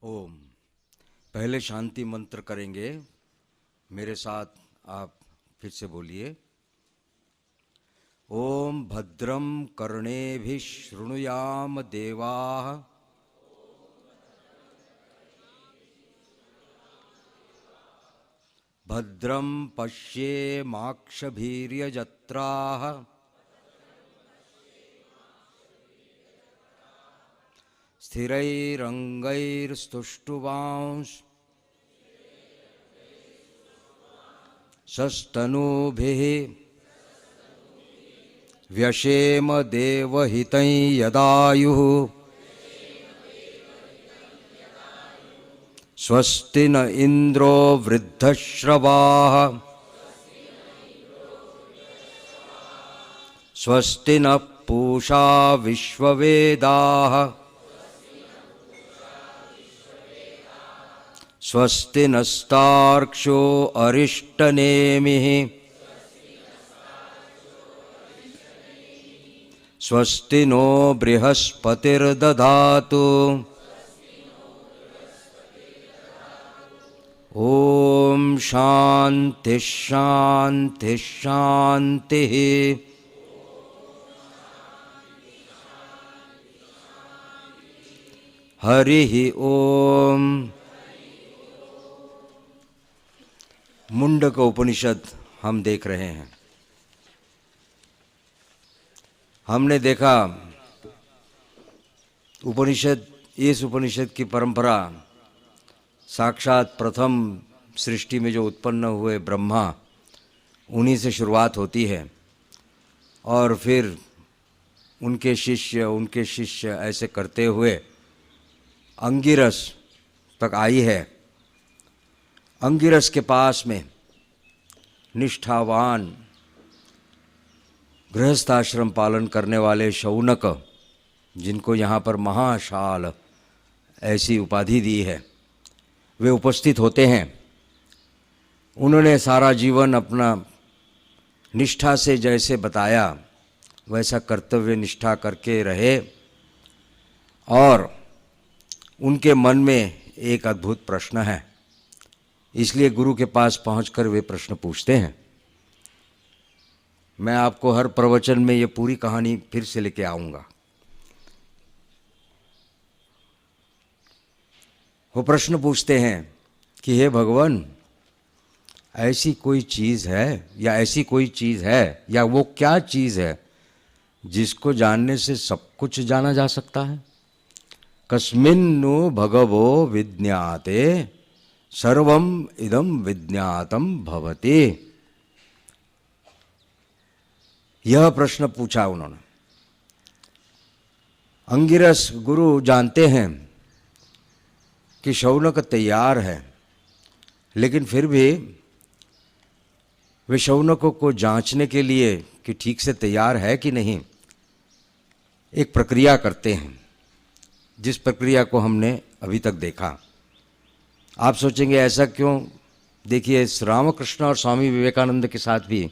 ओम। पहले शांति मंत्र करेंगे, मेरे साथ आप फिर से बोलिए। ओम भद्रम कर्णेभिः शृणुयाम देवाः भद्रं पश्येमाक्षभिर्यजत्राः स्थिरैरङ्गैस्तुष्टुवांस्तनूभिः व्यशेम देवहितं यदायुः। स्वस्ति न इंद्रो वृद्धश्रवाः स्वस्ति न पूषा विश्ववेदाः स्वस्ति नस्तार्क्ष्यो अरिष्टनेमिः स्वस्ति नो बृहस्पतिर्दधातु। ओम शांति शांति शांति। हरि ओम। मुंडक उपनिषद हम देख रहे हैं। हमने देखा उपनिषद, इस उपनिषद की परंपरा साक्षात प्रथम सृष्टि में जो उत्पन्न हुए ब्रह्मा, उन्हीं से शुरुआत होती है और फिर उनके शिष्य ऐसे करते हुए अंगिरस तक आई है। अंगिरस के पास में निष्ठावान गृहस्थाश्रम पालन करने वाले शौनक, जिनको यहाँ पर महाशाल ऐसी उपाधि दी है, वे उपस्थित होते हैं। उन्होंने सारा जीवन अपना निष्ठा से जैसे बताया वैसा कर्तव्य निष्ठा करके रहे और उनके मन में एक अद्भुत प्रश्न है, इसलिए गुरु के पास पहुंचकर वे प्रश्न पूछते हैं। मैं आपको हर प्रवचन में ये पूरी कहानी फिर से लेके आऊँगा। वो प्रश्न पूछते हैं कि हे भगवान, ऐसी कोई चीज़ है या ऐसी कोई चीज़ है या वो क्या चीज़ है जिसको जानने से सब कुछ जाना जा सकता है? कस्मिन्नु भगवो विज्ञाते सर्वम इदम विज्ञातम भवति। यह प्रश्न पूछा उन्होंने। अंगिरस गुरु जानते हैं कि शौनक तैयार है, लेकिन फिर भी वे शौनकों को जांचने के लिए कि ठीक से तैयार है कि नहीं, एक प्रक्रिया करते हैं, जिस प्रक्रिया को हमने अभी तक देखा। आप सोचेंगे ऐसा क्यों? देखिए, रामकृष्ण और स्वामी विवेकानंद के साथ भी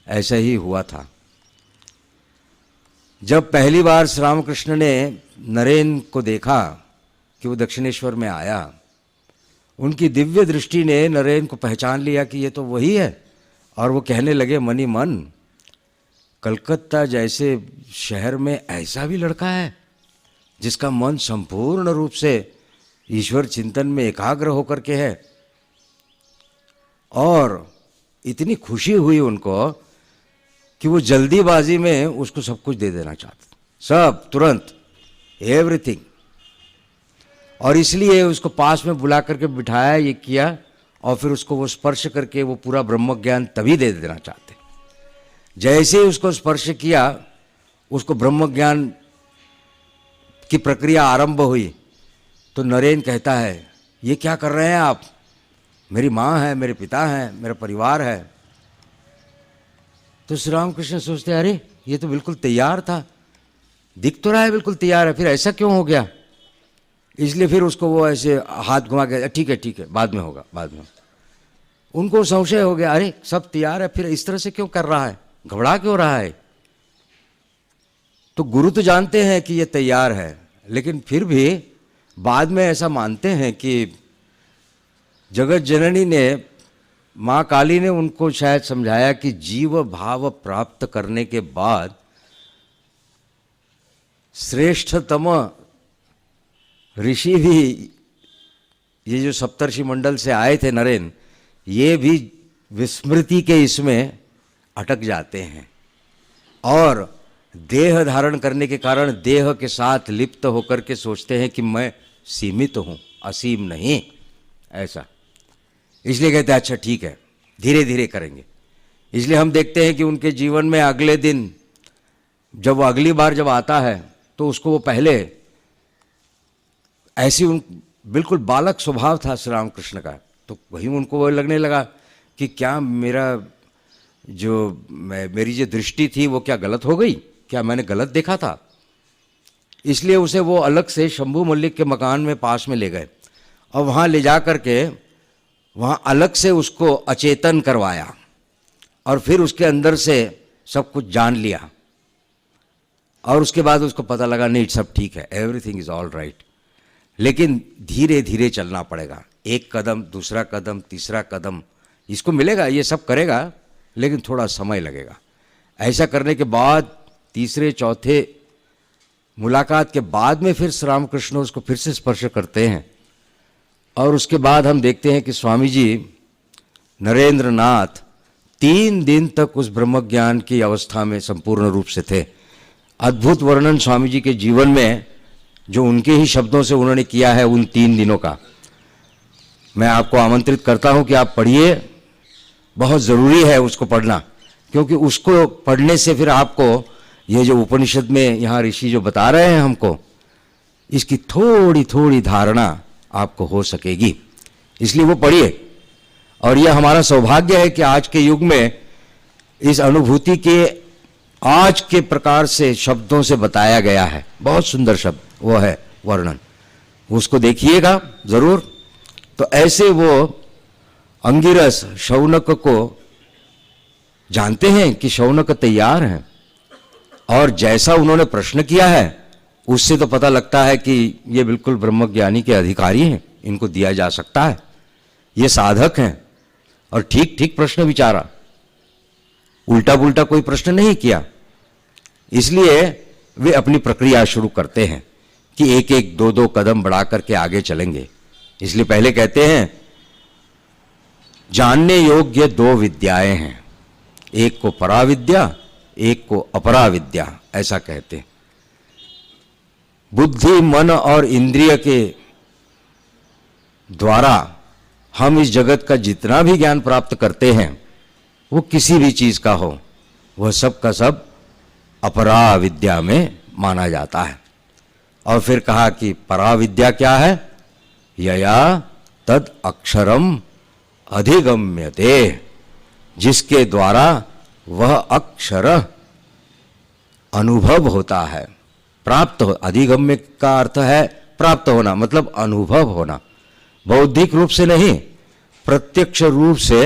ऐसा ही हुआ था। जब पहली बार श्री रामकृष्ण ने नरेन को देखा कि वो दक्षिणेश्वर में आया, उनकी दिव्य दृष्टि ने नरेन को पहचान लिया कि ये तो वही है, और वो कहने लगे मनी मन, कलकत्ता जैसे शहर में ऐसा भी लड़का है जिसका मन संपूर्ण रूप से ईश्वर चिंतन में एकाग्र होकर के है। और इतनी खुशी हुई उनको कि वो जल्दीबाजी में उसको सब कुछ दे देना चाहते, सब तुरंत, एवरीथिंग। और इसलिए उसको पास में बुला करके बिठाया, ये किया, और फिर उसको वो स्पर्श करके वो पूरा ब्रह्म ज्ञान तभी दे देना चाहते। जैसे ही उसको स्पर्श किया, उसको ब्रह्म ज्ञान की प्रक्रिया आरंभ हुई। तो नरेन कहता है, ये क्या कर रहे हैं आप? मेरी माँ है, मेरे पिता हैं, मेरा परिवार है। तो श्री रामकृष्ण सोचते, अरे ये तो बिल्कुल तैयार था, दिख तो रहा है बिल्कुल तैयार है, फिर ऐसा क्यों हो गया? इसलिए फिर उसको वो ऐसे हाथ घुमा के, ठीक है बाद में होगा, बाद में। उनको संशय हो गया, अरे सब तैयार है, फिर इस तरह से क्यों कर रहा है, घबरा क्यों रहा है? तो गुरु तो जानते हैं कि ये तैयार है, लेकिन फिर भी बाद में ऐसा मानते हैं कि जगत जननी ने, माँ काली ने उनको शायद समझाया कि जीव भाव प्राप्त करने के बाद श्रेष्ठतम ऋषि भी, ये जो सप्तर्षि मंडल से आए थे नरेन, ये भी विस्मृति के इसमें अटक जाते हैं और देह धारण करने के कारण देह के साथ लिप्त होकर के सोचते हैं कि मैं सीमित हूँ, असीम नहीं, ऐसा। इसलिए कहते हैं अच्छा ठीक है, धीरे धीरे करेंगे। इसलिए हम देखते हैं कि उनके जीवन में अगले दिन जब वो अगली बार जब आता है तो उसको वो पहले ऐसी बिल्कुल बालक स्वभाव था श्री रामकृष्ण का, तो वही उनको वो लगने लगा कि क्या मेरी जो दृष्टि थी वो क्या गलत हो गई, क्या मैंने गलत देखा था। इसलिए उसे वो अलग से शंभू मल्लिक के मकान में पास में ले गए और वहाँ ले जा कर के वहाँ अलग से उसको अचेतन करवाया और फिर उसके अंदर से सब कुछ जान लिया और उसके बाद उसको पता लगा नहीं सब ठीक है, एवरीथिंग इज ऑल राइट। लेकिन धीरे धीरे चलना पड़ेगा, एक कदम, दूसरा कदम, तीसरा कदम, इसको मिलेगा, ये सब करेगा लेकिन थोड़ा समय लगेगा। ऐसा करने के बाद तीसरे चौथे मुलाकात के बाद में फिर श्री रामकृष्ण उसको फिर से स्पर्श करते हैं और उसके बाद हम देखते हैं कि स्वामी जी नरेंद्र नाथ 3 दिन तक उस ब्रह्म ज्ञान की अवस्था में संपूर्ण रूप से थे। अद्भुत वर्णन स्वामी जी के जीवन में जो उनके ही शब्दों से उन्होंने किया है उन 3 दिनों का, मैं आपको आमंत्रित करता हूं कि आप पढ़िए, बहुत ज़रूरी है उसको पढ़ना, क्योंकि उसको पढ़ने से फिर आपको ये जो उपनिषद में यहाँ ऋषि जो बता रहे हैं हमको, इसकी थोड़ी थोड़ी धारणा आपको हो सकेगी। इसलिए वो पढ़िए। और यह हमारा सौभाग्य है कि आज के युग में इस अनुभूति के आज के प्रकार से शब्दों से बताया गया है, बहुत सुंदर शब्द वो है वर्णन, उसको देखिएगा जरूर। तो ऐसे वो अंगिरस शौनक को जानते हैं कि शौनक तैयार हैं और जैसा उन्होंने प्रश्न किया है उससे तो पता लगता है कि ये बिल्कुल ब्रह्मज्ञानी के अधिकारी हैं, इनको दिया जा सकता है, ये साधक हैं। और ठीक ठीक प्रश्न विचारा, उल्टा पुल्टा कोई प्रश्न नहीं किया। इसलिए वे अपनी प्रक्रिया शुरू करते हैं कि एक एक 2-2 कदम बढ़ा करके आगे चलेंगे। इसलिए पहले कहते हैं जानने योग्य 2 विद्याएं हैं, एक को पराविद्या, एक को अपराविद्या, ऐसा कहते हैं। बुद्धि, मन और इंद्रिय के द्वारा हम इस जगत का जितना भी ज्ञान प्राप्त करते हैं वो किसी भी चीज का हो, वह सब का सब अपराविद्या में माना जाता है। और फिर कहा कि पराविद्या क्या है, यया तद अक्षरम अधिगम्यते, जिसके द्वारा वह अक्षर अनुभव होता है, प्राप्त हो। अधिगम्य का अर्थ है प्राप्त होना, मतलब अनुभव होना, बौद्धिक रूप से नहीं, प्रत्यक्ष रूप से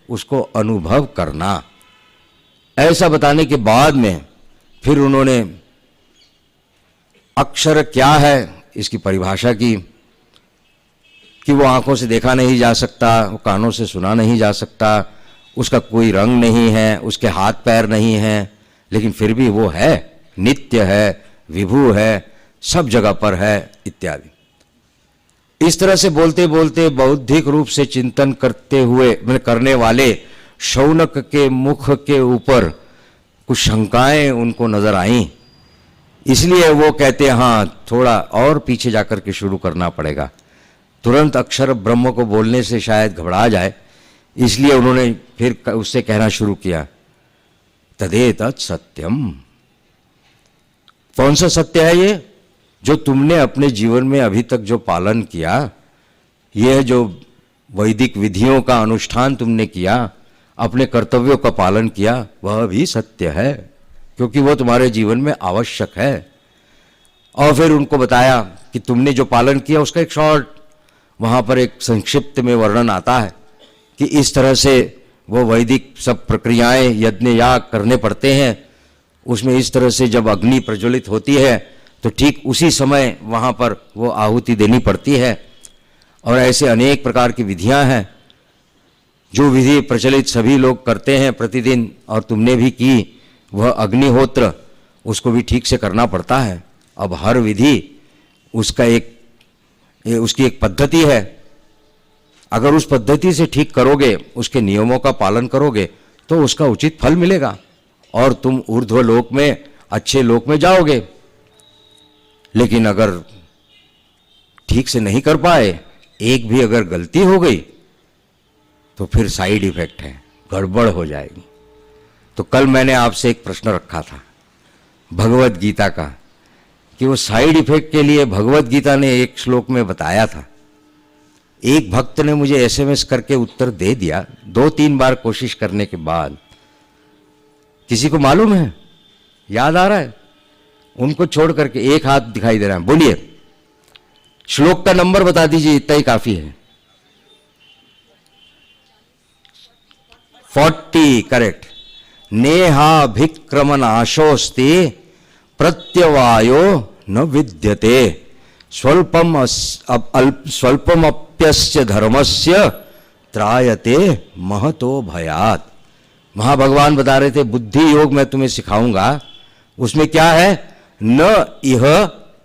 उसको अनुभव करना। ऐसा बताने के बाद में फिर उन्होंने अक्षर क्या है इसकी परिभाषा की कि वो आंखों से देखा नहीं जा सकता, वो कानों से सुना नहीं जा सकता, उसका कोई रंग नहीं है, उसके हाथ पैर नहीं है, लेकिन फिर भी वो है, नित्य है, विभु है, सब जगह पर है, इत्यादि। इस तरह से बोलते बोलते बौद्धिक रूप से चिंतन करते हुए करने वाले शौनक के मुख के ऊपर कुछ शंकाएं उनको नजर आईं। इसलिए वो कहते हैं हाँ थोड़ा और पीछे जाकर के शुरू करना पड़ेगा, तुरंत अक्षर ब्रह्म को बोलने से शायद घबरा जाए। इसलिए उन्होंने फिर उससे कहना शुरू किया तदेतत् सत्यम। कौन सा सत्य है ये? जो तुमने अपने जीवन में अभी तक जो पालन किया, यह जो वैदिक विधियों का अनुष्ठान तुमने किया, अपने कर्तव्यों का पालन किया, वह भी सत्य है, क्योंकि वो तुम्हारे जीवन में आवश्यक है। और फिर उनको बताया कि तुमने जो पालन किया उसका एक शॉर्ट वहाँ पर एक संक्षिप्त में वर्णन आता है कि इस तरह से वो वैदिक सब प्रक्रियाएं यज्ञ याग करने पड़ते हैं। उसमें इस तरह से जब अग्नि प्रज्वलित होती है तो ठीक उसी समय वहाँ पर वो आहुति देनी पड़ती है। और ऐसे अनेक प्रकार की विधियाँ हैं जो विधि प्रचलित सभी लोग करते हैं प्रतिदिन, और तुमने भी की। वह अग्निहोत्र, उसको भी ठीक से करना पड़ता है। अब हर विधि उसकी एक पद्धति है। अगर उस पद्धति से ठीक करोगे, उसके नियमों का पालन करोगे, तो उसका उचित फल मिलेगा और तुम ऊर्ध्व लोक में, अच्छे लोक में जाओगे। लेकिन अगर ठीक से नहीं कर पाए, एक भी अगर गलती हो गई, तो फिर साइड इफेक्ट है, गड़बड़ हो जाएगी। तो कल मैंने आपसे एक प्रश्न रखा था भगवत गीता का, कि वो साइड इफेक्ट के लिए भगवत गीता ने एक श्लोक में बताया था। एक भक्त ने मुझे एसएमएस करके उत्तर दे दिया 2-3 बार कोशिश करने के बाद। किसी को मालूम है, याद आ रहा है? उनको छोड़ करके एक हाथ दिखाई दे रहा है, बोलिए। श्लोक का नंबर बता दीजिए, इतना ही काफी है। 40, करेक्ट। नेहाभिक्रमनाशोस्ति प्रत्यवायो न विद्यते स्वल्पमप्यस्य धर्मस्य त्रायते महतो भयात्। वहां भगवान बता रहे थे बुद्धि योग मैं तुम्हें सिखाऊंगा, उसमें क्या है? न इह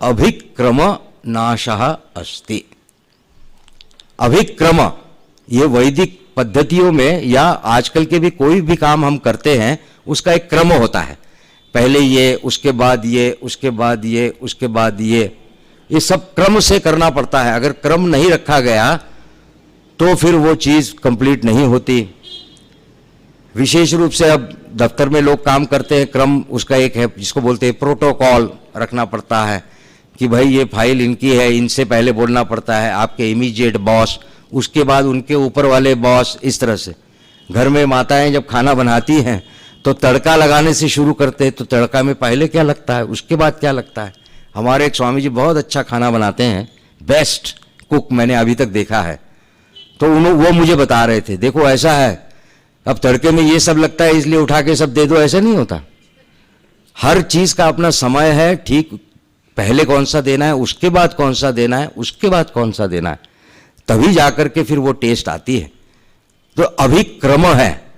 अभिक्रम नाशः अस्ति। अभिक्रम, ये वैदिक पद्धतियों में या आजकल के भी कोई भी काम हम करते हैं, उसका एक क्रम होता है। पहले ये, उसके बाद ये, उसके बाद ये, उसके बाद ये सब क्रम से करना पड़ता है। अगर क्रम नहीं रखा गया तो फिर वो चीज कंप्लीट नहीं होती। विशेष रूप से अब दफ्तर में लोग काम करते हैं, क्रम उसका एक है जिसको बोलते हैं प्रोटोकॉल, रखना पड़ता है कि भाई ये फाइल इनकी है, इनसे पहले बोलना पड़ता है आपके इमीडिएट बॉस, उसके बाद उनके ऊपर वाले बॉस। इस तरह से घर में माताएं जब खाना बनाती हैं तो तड़का लगाने से शुरू करते हैं, तो तड़का में पहले क्या लगता है, उसके बाद क्या लगता है। हमारे एक स्वामी जी बहुत अच्छा खाना बनाते हैं, बेस्ट कुक मैंने अभी तक देखा है। तो वो मुझे बता रहे थे, देखो ऐसा है, अब तड़के में ये सब लगता है इसलिए उठा के सब दे दो, ऐसा नहीं होता। हर चीज का अपना समय है, ठीक पहले कौन सा देना है, उसके बाद कौन सा देना है, उसके बाद कौन सा देना है, तभी जाकर के फिर वो टेस्ट आती है। तो अभिक्रम है।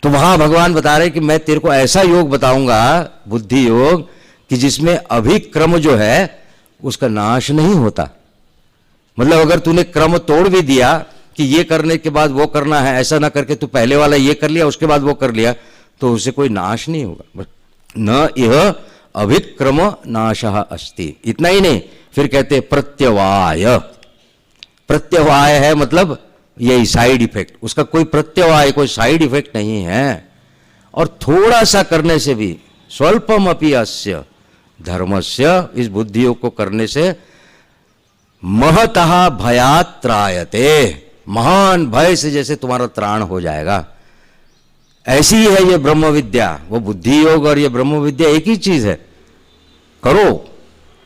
तो वहां भगवान बता रहे कि मैं तेरे को ऐसा योग बताऊंगा, बुद्धि योग, कि जिसमें अभिक्रम जो है उसका नाश नहीं होता। मतलब अगर तूने क्रम तोड़ भी दिया कि ये करने के बाद वो करना है, ऐसा ना करके तू पहले वाला ये कर लिया उसके बाद वो कर लिया, तो उससे कोई नाश नहीं होगा। न यह अभिक्रम नाशः अस्ति। इतना ही नहीं, फिर कहते प्रत्यवाय। प्रत्यवाय है मतलब यही साइड इफेक्ट, उसका कोई प्रत्यवाय, कोई साइड इफेक्ट नहीं है। और थोड़ा सा करने से भी, स्वल्पम अपि अस्य धर्मस्य, इस बुद्धि योग को करने से महतः भयात् त्रायते, महान भय से जैसे तुम्हारा त्राण हो जाएगा। ऐसी ही है ये ब्रह्म विद्या। वो बुद्धि योग और ये ब्रह्म विद्या एक ही चीज है। करो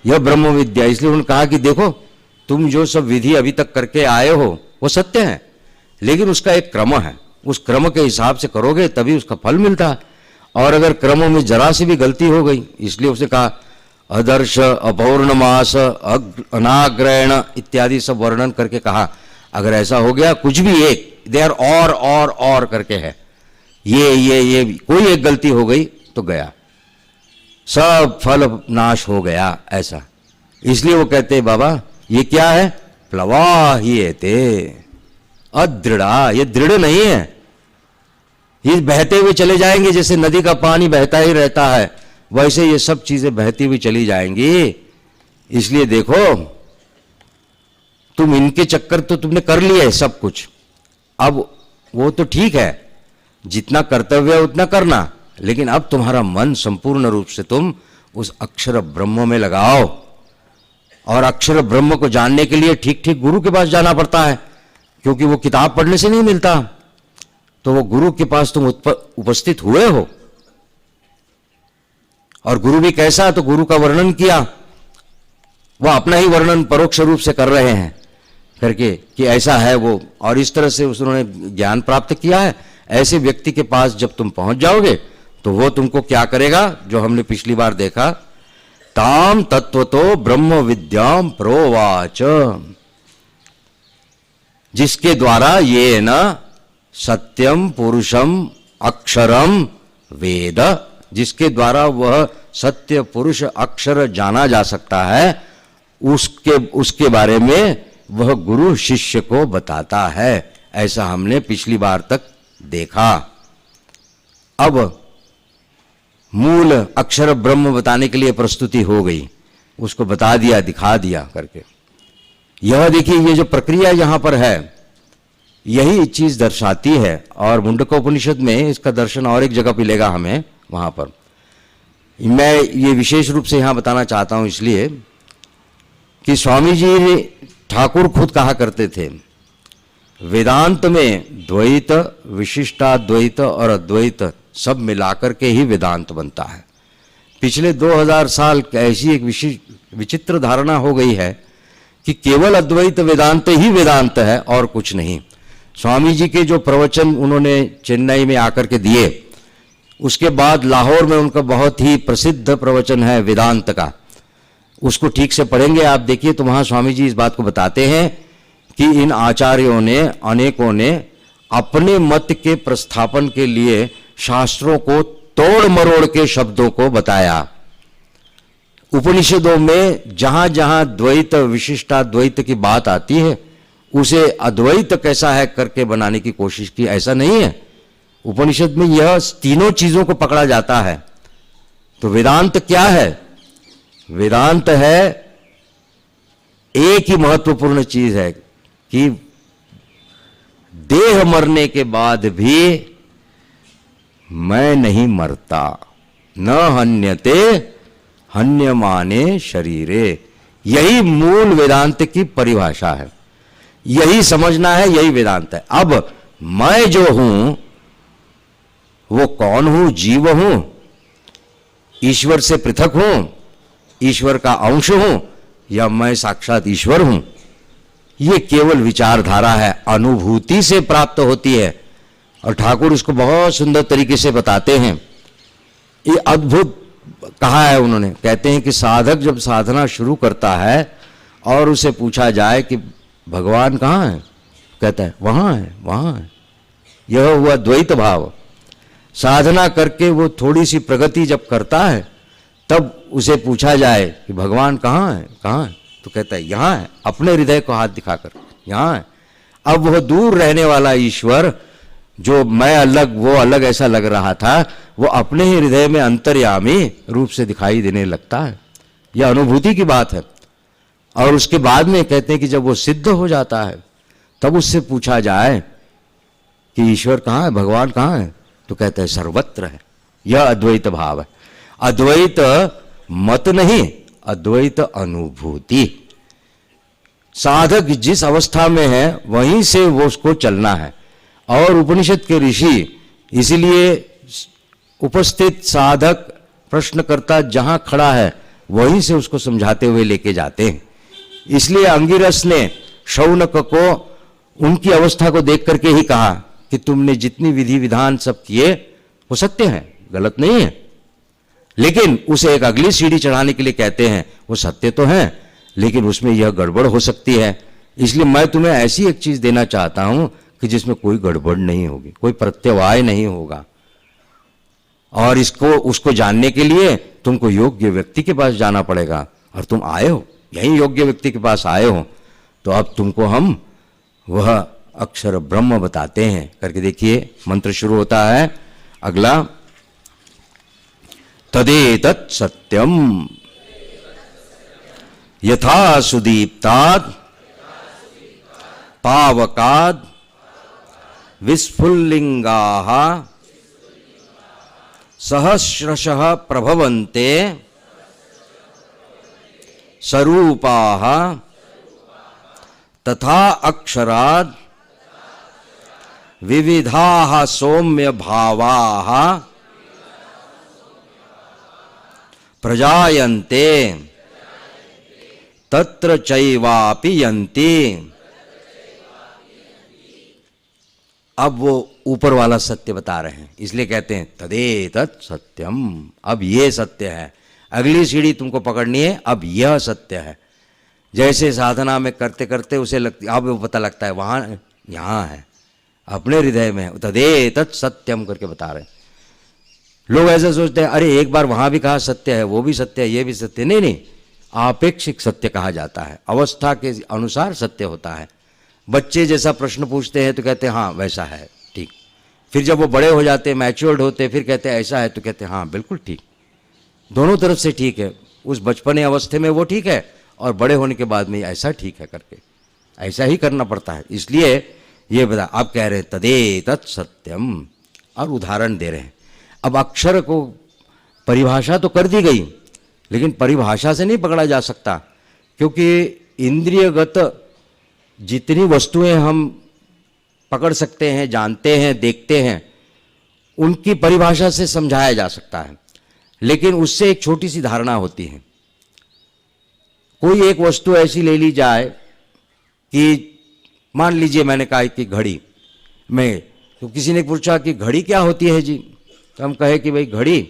यह ब्रह्म विद्या। इसलिए उन्होंने कहा कि देखो तुम जो सब विधि अभी तक करके आए हो वो सत्य है, लेकिन उसका एक क्रम है, उस क्रम के हिसाब से करोगे तभी उसका फल मिलता है। और अगर क्रम में जरा सी भी गलती हो गई, इसलिए उसने कहा अदर्श, अपौर्णमास, अनाग्रहण इत्यादि सब वर्णन करके कहा। अगर ऐसा हो गया, कुछ भी एक देर और करके है, ये कोई एक गलती हो गई तो गया, सब फल नाश हो गया। ऐसा इसलिए वो कहते हैं बाबा ये क्या है? प्लवाह्येते अदृढ़ा। ये दृढ़ नहीं है, ये बहते हुए चले जाएंगे, जैसे नदी का पानी बहता ही रहता है वैसे ये सब चीजें बहती हुई चली जाएंगी। इसलिए देखो तुम इनके चक्कर तो तुमने कर लिए सब कुछ, अब वो तो ठीक है, जितना कर्तव्य है उतना करना, लेकिन अब तुम्हारा मन संपूर्ण रूप से तुम उस अक्षर ब्रह्म में लगाओ। और अक्षर ब्रह्म को जानने के लिए ठीक ठीक गुरु के पास जाना पड़ता है, क्योंकि वो किताब पढ़ने से नहीं मिलता। तो वो गुरु के पास तुम उपस्थित हुए हो, और गुरु भी कैसा, तो गुरु का वर्णन किया, वो अपना ही वर्णन परोक्ष रूप से कर रहे हैं करके कि ऐसा है वो, और इस तरह से उन्होंने ज्ञान प्राप्त किया है। ऐसे व्यक्ति के पास जब तुम पहुंच जाओगे तो वो तुमको क्या करेगा, जो हमने पिछली बार देखा ताम तत्वतो ब्रह्म विद्याम प्रोवाच, जिसके द्वारा ये न सत्यम पुरुषम अक्षरम वेद, जिसके द्वारा वह सत्य पुरुष अक्षर जाना जा सकता है, उसके बारे में वह गुरु शिष्य को बताता है। ऐसा हमने पिछली बार तक देखा। अब मूल अक्षर ब्रह्म बताने के लिए प्रस्तुति हो गई, उसको बता दिया, दिखा दिया करके। यह देखिए, ये जो प्रक्रिया यहां पर है यही चीज दर्शाती है, और मुंडकोपनिषद में इसका दर्शन और एक जगह मिलेगा हमें। वहां पर मैं ये विशेष रूप से यहां बताना चाहता हूं इसलिए कि स्वामी जी ठाकुर खुद कहा करते थे, वेदांत में द्वैत, विशिष्टाद्वैत और अद्वैत सब मिलाकर के ही वेदांत बनता है। पिछले 2000 साल ऐसी एक विचित्र धारणा हो गई है कि केवल अद्वैत वेदांत ही वेदांत है और कुछ नहीं। स्वामी जी के जो प्रवचन उन्होंने चेन्नई में आकर के दिए, उसके बाद लाहौर में उनका बहुत ही प्रसिद्ध प्रवचन है वेदांत का, उसको ठीक से पढ़ेंगे आप देखिए तो वहां स्वामी जी इस बात को बताते हैं कि इन आचार्यों ने, अनेकों ने अपने मत के प्रस्थापन के लिए शास्त्रों को तोड़ मरोड़ के शब्दों को बताया। उपनिषदों में जहां जहां द्वैत विशिष्टाद्वैत की बात आती है उसे अद्वैत कैसा है करके बनाने की कोशिश की, ऐसा नहीं है। उपनिषद में यह तीनों चीजों को पकड़ा जाता है। तो वेदांत क्या है? वेदांत है, एक ही महत्वपूर्ण चीज है कि देह मरने के बाद भी मैं नहीं मरता, न हन्यते हन्यमाने शरीरे। यही मूल वेदांत की परिभाषा है, यही समझना है, यही वेदांत है। अब मैं जो हूं वो कौन हूं? जीव हूं, ईश्वर से पृथक हूं, ईश्वर का अंश हूं, या मैं साक्षात ईश्वर हूं? ये केवल विचारधारा है, अनुभूति से प्राप्त होती है। और ठाकुर इसको बहुत सुंदर तरीके से बताते हैं। ये अद्भुत कहा है उन्होंने, कहते हैं कि साधक जब साधना शुरू करता है और उसे पूछा जाए कि भगवान कहाँ है, कहता है वहां है, वहां है। यह हुआ द्वैत भाव। साधना करके वो थोड़ी सी प्रगति जब करता है तब उसे पूछा जाए कि भगवान कहाँ है, कहाँ है, तो कहता है यहाँ है, अपने हृदय को हाथ दिखाकर यहाँ है। अब वह दूर रहने वाला ईश्वर, जो मैं अलग वो अलग ऐसा लग रहा था, वो अपने ही हृदय में अंतर्यामी रूप से दिखाई देने लगता है। यह अनुभूति की बात है। और उसके बाद में कहते हैं कि जब वो सिद्ध हो जाता है तब उससे पूछा जाए कि ईश्वर कहाँ है, भगवान कहाँ है, तो कहता है सर्वत्र है। यह अद्वैत भाव है। अद्वैत मत नहीं, अद्वैत अनुभूति। साधक जिस अवस्था में है वहीं से वो उसको चलना है। और उपनिषद के ऋषि इसीलिए उपस्थित साधक प्रश्नकर्ता जहां खड़ा है वहीं से उसको समझाते हुए लेके जाते हैं। इसलिए अंगिरस ने शौनक को उनकी अवस्था को देख करके ही कहा कि तुमने जितनी विधि विधान सब किए वो सत्य है, गलत नहीं है, लेकिन उसे एक अगली सीढ़ी चढ़ाने के लिए कहते हैं वो सत्य तो है लेकिन उसमें यह गड़बड़ हो सकती है। इसलिए मैं तुम्हें ऐसी एक चीज देना चाहता हूं कि जिसमें कोई गड़बड़ नहीं होगी, कोई प्रत्यवाय नहीं होगा। और इसको उसको जानने के लिए तुमको योग्य व्यक्ति के पास जाना पड़ेगा। और तुम आए हो, यही योग्य व्यक्ति के पास आए हो, तो अब तुमको हम वह अक्षर ब्रह्म बताते हैं करके देखिए। मंत्र शुरू होता है अगला, तदेतत् सत्यम यथा सुदीप्तात् पावकात् विस्फुल्लिंगाः सहस्रशः प्रभवन्ते स्वरूपाः तथा अक्षरात् विविधाः सौम्य भावाः प्रजायन्ते तत्र चैवापि यन्ति। अब वो ऊपर वाला सत्य बता रहे हैं, इसलिए कहते हैं तदेतत् सत्यम। अब ये सत्य है, अगली सीढ़ी तुमको पकड़नी है, अब यह सत्य है। जैसे साधना में करते करते उसे अब वो पता लगता है वहाँ यहाँ है, अपने हृदय में, तदेतत् सत्यम करके बता रहे हैं। लोग ऐसा सोचते हैं अरे एक बार वहाँ भी कहा सत्य है, वो भी सत्य है, ये भी सत्य है। नहीं नहीं, आपेक्षिक सत्य कहा जाता है, अवस्था के अनुसार सत्य होता है। बच्चे जैसा प्रश्न पूछते हैं तो कहते हैं हाँ वैसा है, ठीक। फिर जब वो बड़े हो जाते हैं, मैच्योर्ड होते हैं, फिर कहते हैं ऐसा है, तो कहते हैं हाँ बिल्कुल ठीक, दोनों तरफ से ठीक है। उस बचपने अवस्थे में वो ठीक है और बड़े होने के बाद में ऐसा ठीक है करके ऐसा ही करना पड़ता है। इसलिए ये बता, आप कह रहे हैं तदेतत् सत्यम, और उदाहरण दे रहे हैं। अब अक्षर को परिभाषा तो कर दी गई, लेकिन परिभाषा से नहीं पकड़ा जा सकता, क्योंकि इंद्रियगत जितनी वस्तुएं हम पकड़ सकते हैं, जानते हैं, देखते हैं, उनकी परिभाषा से समझाया जा सकता है। लेकिन उससे एक छोटी सी धारणा होती है। कोई एक वस्तु ऐसी ले ली जाए कि मान लीजिए मैंने कहा कि घड़ी में, तो किसी ने पूछा कि घड़ी क्या होती है जी, तो हम कहे कि भाई घड़ी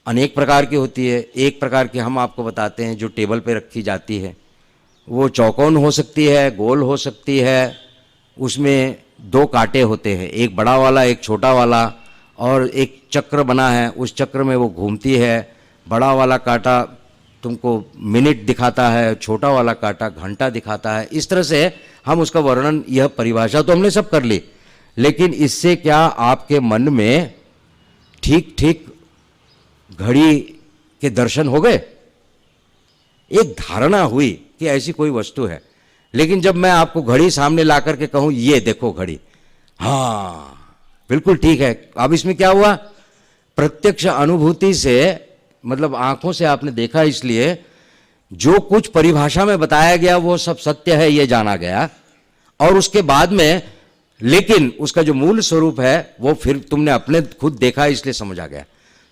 अनेक प्रकार की होती है। एक प्रकार की हम आपको बताते हैं जो टेबल पे रखी जाती है, वो चौकोन हो सकती है, गोल हो सकती है, उसमें दो कांटे होते हैं, एक बड़ा वाला एक छोटा वाला, और एक चक्र बना है, उस चक्र में वो घूमती है। बड़ा वाला कांटा तुमको मिनट दिखाता है, छोटा वाला कांटा घंटा दिखाता है। इस तरह से हम उसका वर्णन, यह परिभाषा तो हमने सब कर ली, लेकिन इससे क्या आपके मन में ठीक ठीक घड़ी के दर्शन हो गए? एक धारणा हुई कि ऐसी कोई वस्तु है। लेकिन जब मैं आपको घड़ी सामने ला करके कहूं ये देखो घड़ी, हाँ बिल्कुल ठीक है, अब इसमें क्या हुआ? प्रत्यक्ष अनुभूति से, मतलब आंखों से आपने देखा, इसलिए जो कुछ परिभाषा में बताया गया वो सब सत्य है ये जाना गया। और उसके बाद में लेकिन उसका जो मूल स्वरूप है वो फिर तुमने अपने खुद देखा, इसलिए समझ आ गया।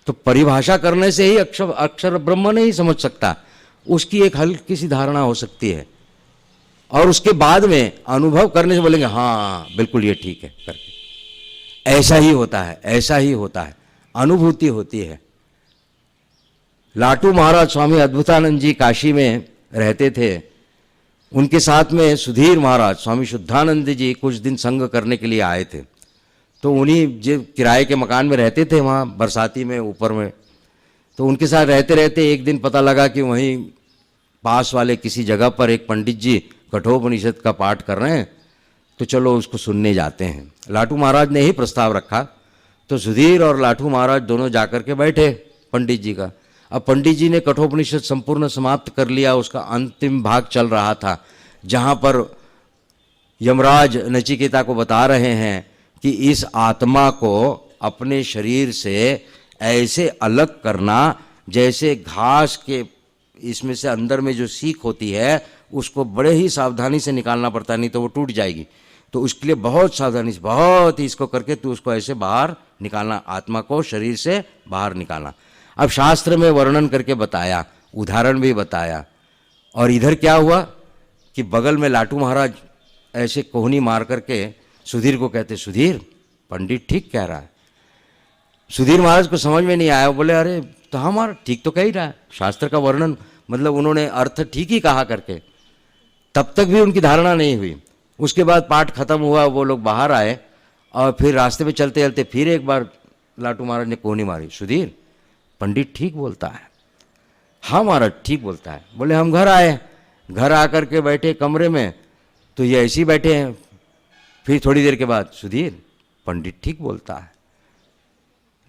तो परिभाषा करने से ही अक्षर ब्रह्म नहीं समझ सकता, उसकी एक हल्की सी धारणा हो सकती है, और उसके बाद में अनुभव करने से बोलेंगे हाँ बिल्कुल ये ठीक है करके। ऐसा ही होता है, ऐसा ही होता है, अनुभूति होती है। लाटू महाराज स्वामी अद्भुतानंद जी काशी में रहते थे, उनके साथ में सुधीर महाराज स्वामी शुद्धानंद जी कुछ दिन संग करने के लिए आए थे। तो उन्हीं जो किराए के मकान में रहते थे वहाँ बरसाती में ऊपर में, तो उनके साथ रहते रहते एक दिन पता लगा कि वहीं पास वाले किसी जगह पर एक पंडित जी कठोपनिषद का पाठ कर रहे हैं, तो चलो उसको सुनने जाते हैं। लाटू महाराज ने ही प्रस्ताव रखा, तो सुधीर और लाटू महाराज दोनों जाकर के बैठे पंडित जी का। अब पंडित जी ने कठोपनिषद संपूर्ण समाप्त कर लिया, उसका अंतिम भाग चल रहा था, जहाँ पर यमराज नचिकेता को बता रहे हैं कि इस आत्मा को अपने शरीर से ऐसे अलग करना जैसे घास के इसमें से अंदर में जो सीख होती है उसको बड़े ही सावधानी से निकालना पड़ता है, नहीं तो वो टूट जाएगी। तो उसके लिए बहुत सावधानी से, बहुत ही इसको करके तू उसको ऐसे बाहर निकालना, आत्मा को शरीर से बाहर निकालना। अब शास्त्र में वर्णन करके बताया, उदाहरण भी बताया। और इधर क्या हुआ कि बगल में लाटू महाराज ऐसे कोहनी मार करके सुधीर को कहते, सुधीर पंडित ठीक कह रहा है। सुधीर महाराज को समझ में नहीं आया, बोले अरे तो हमारा ठीक तो कह ही रहा है, शास्त्र का वर्णन मतलब उन्होंने अर्थ ठीक ही कहा करके। तब तक भी उनकी धारणा नहीं हुई। उसके बाद पाठ खत्म हुआ, वो लोग बाहर आए और फिर रास्ते में चलते चलते फिर एक बार लाटू महाराज ने कोहनी मारी, सुधीर पंडित ठीक बोलता है। हाँ महाराज ठीक बोलता है। बोले हम घर आए, घर आकर के बैठे कमरे में, तो ये ऐसे ही बैठे हैं। फिर थोड़ी देर के बाद, सुधीर पंडित ठीक बोलता है।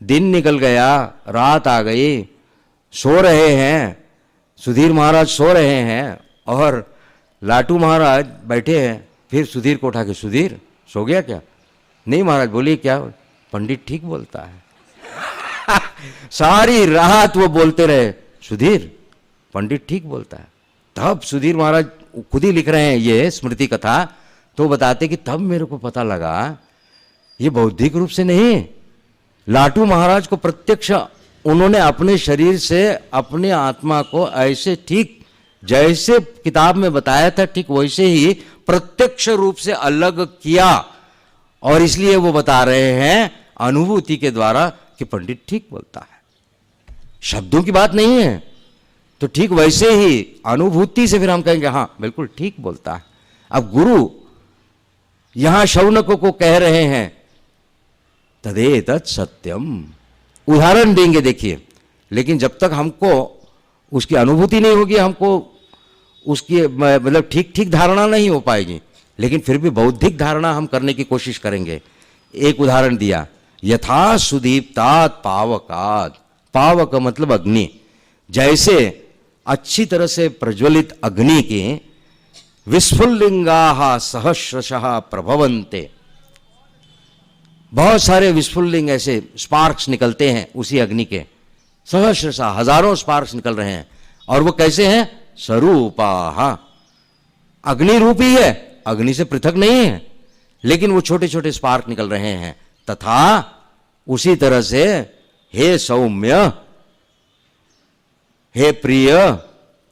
दिन निकल गया, रात आ गई, सो रहे हैं, सुधीर महाराज सो रहे हैं और लाटू महाराज बैठे हैं। फिर सुधीर को उठा के, सुधीर सो गया क्या? नहीं महाराज। बोलिए क्या? पंडित ठीक बोलता है। सारी रात वो बोलते रहे, सुधीर पंडित ठीक बोलता है। तब सुधीर महाराज खुद ही लिख रहे हैं ये स्मृति कथा, तो बताते कि तब मेरे को पता लगा ये बौद्धिक रूप से नहीं, लाटू महाराज को प्रत्यक्ष उन्होंने अपने शरीर से अपने आत्मा को ऐसे ठीक जैसे किताब में बताया था ठीक वैसे ही प्रत्यक्ष रूप से अलग किया। और इसलिए वो बता रहे हैं अनुभूति के द्वारा कि पंडित ठीक बोलता है। शब्दों की बात नहीं है। तो ठीक वैसे ही अनुभूति से फिर हम कहेंगे हाँ बिल्कुल ठीक बोलता है। अब गुरु यहां शौनक को कह रहे हैं तदेतत् सत्यम, उदाहरण देंगे देखिए, लेकिन जब तक हमको उसकी अनुभूति नहीं होगी, हमको उसकी मतलब ठीक ठीक धारणा नहीं हो पाएगी, लेकिन फिर भी बौद्धिक धारणा हम करने की कोशिश करेंगे। एक उदाहरण दिया, यथा सुदीप्तात् पावकात्, पावक मतलब अग्नि, जैसे अच्छी तरह से प्रज्वलित अग्नि के विस्फुल्लिंगाः सहस्रशः प्रभवन्ते, बहुत सारे विस्फुल्लिंग ऐसे स्पार्क्स निकलते हैं उसी अग्नि के, सहस्रशः हजारों स्पार्क्स निकल रहे हैं, और वो कैसे हैं? स्वरूपाः, अग्नि रूप ही है, अग्नि से पृथक नहीं है, लेकिन वो छोटे छोटे स्पार्क निकल रहे हैं। तथा उसी तरह से हे सौम्य, हे प्रिय,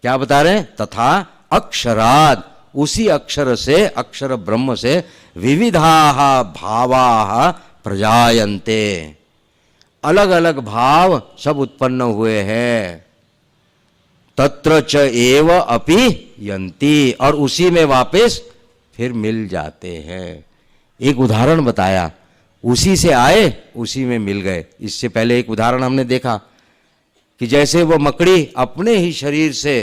क्या बता रहे हैं? तथा अक्षराद, उसी अक्षर से, अक्षर ब्रह्म से विविधाः भावाः प्रजायन्ते, अलग अलग भाव सब उत्पन्न हुए हैं। तत्र च एव अपि यन्ति, और उसी में वापस फिर मिल जाते हैं। एक उदाहरण बताया, उसी से आए उसी में मिल गए। इससे पहले एक उदाहरण हमने देखा कि जैसे वह मकड़ी अपने ही शरीर से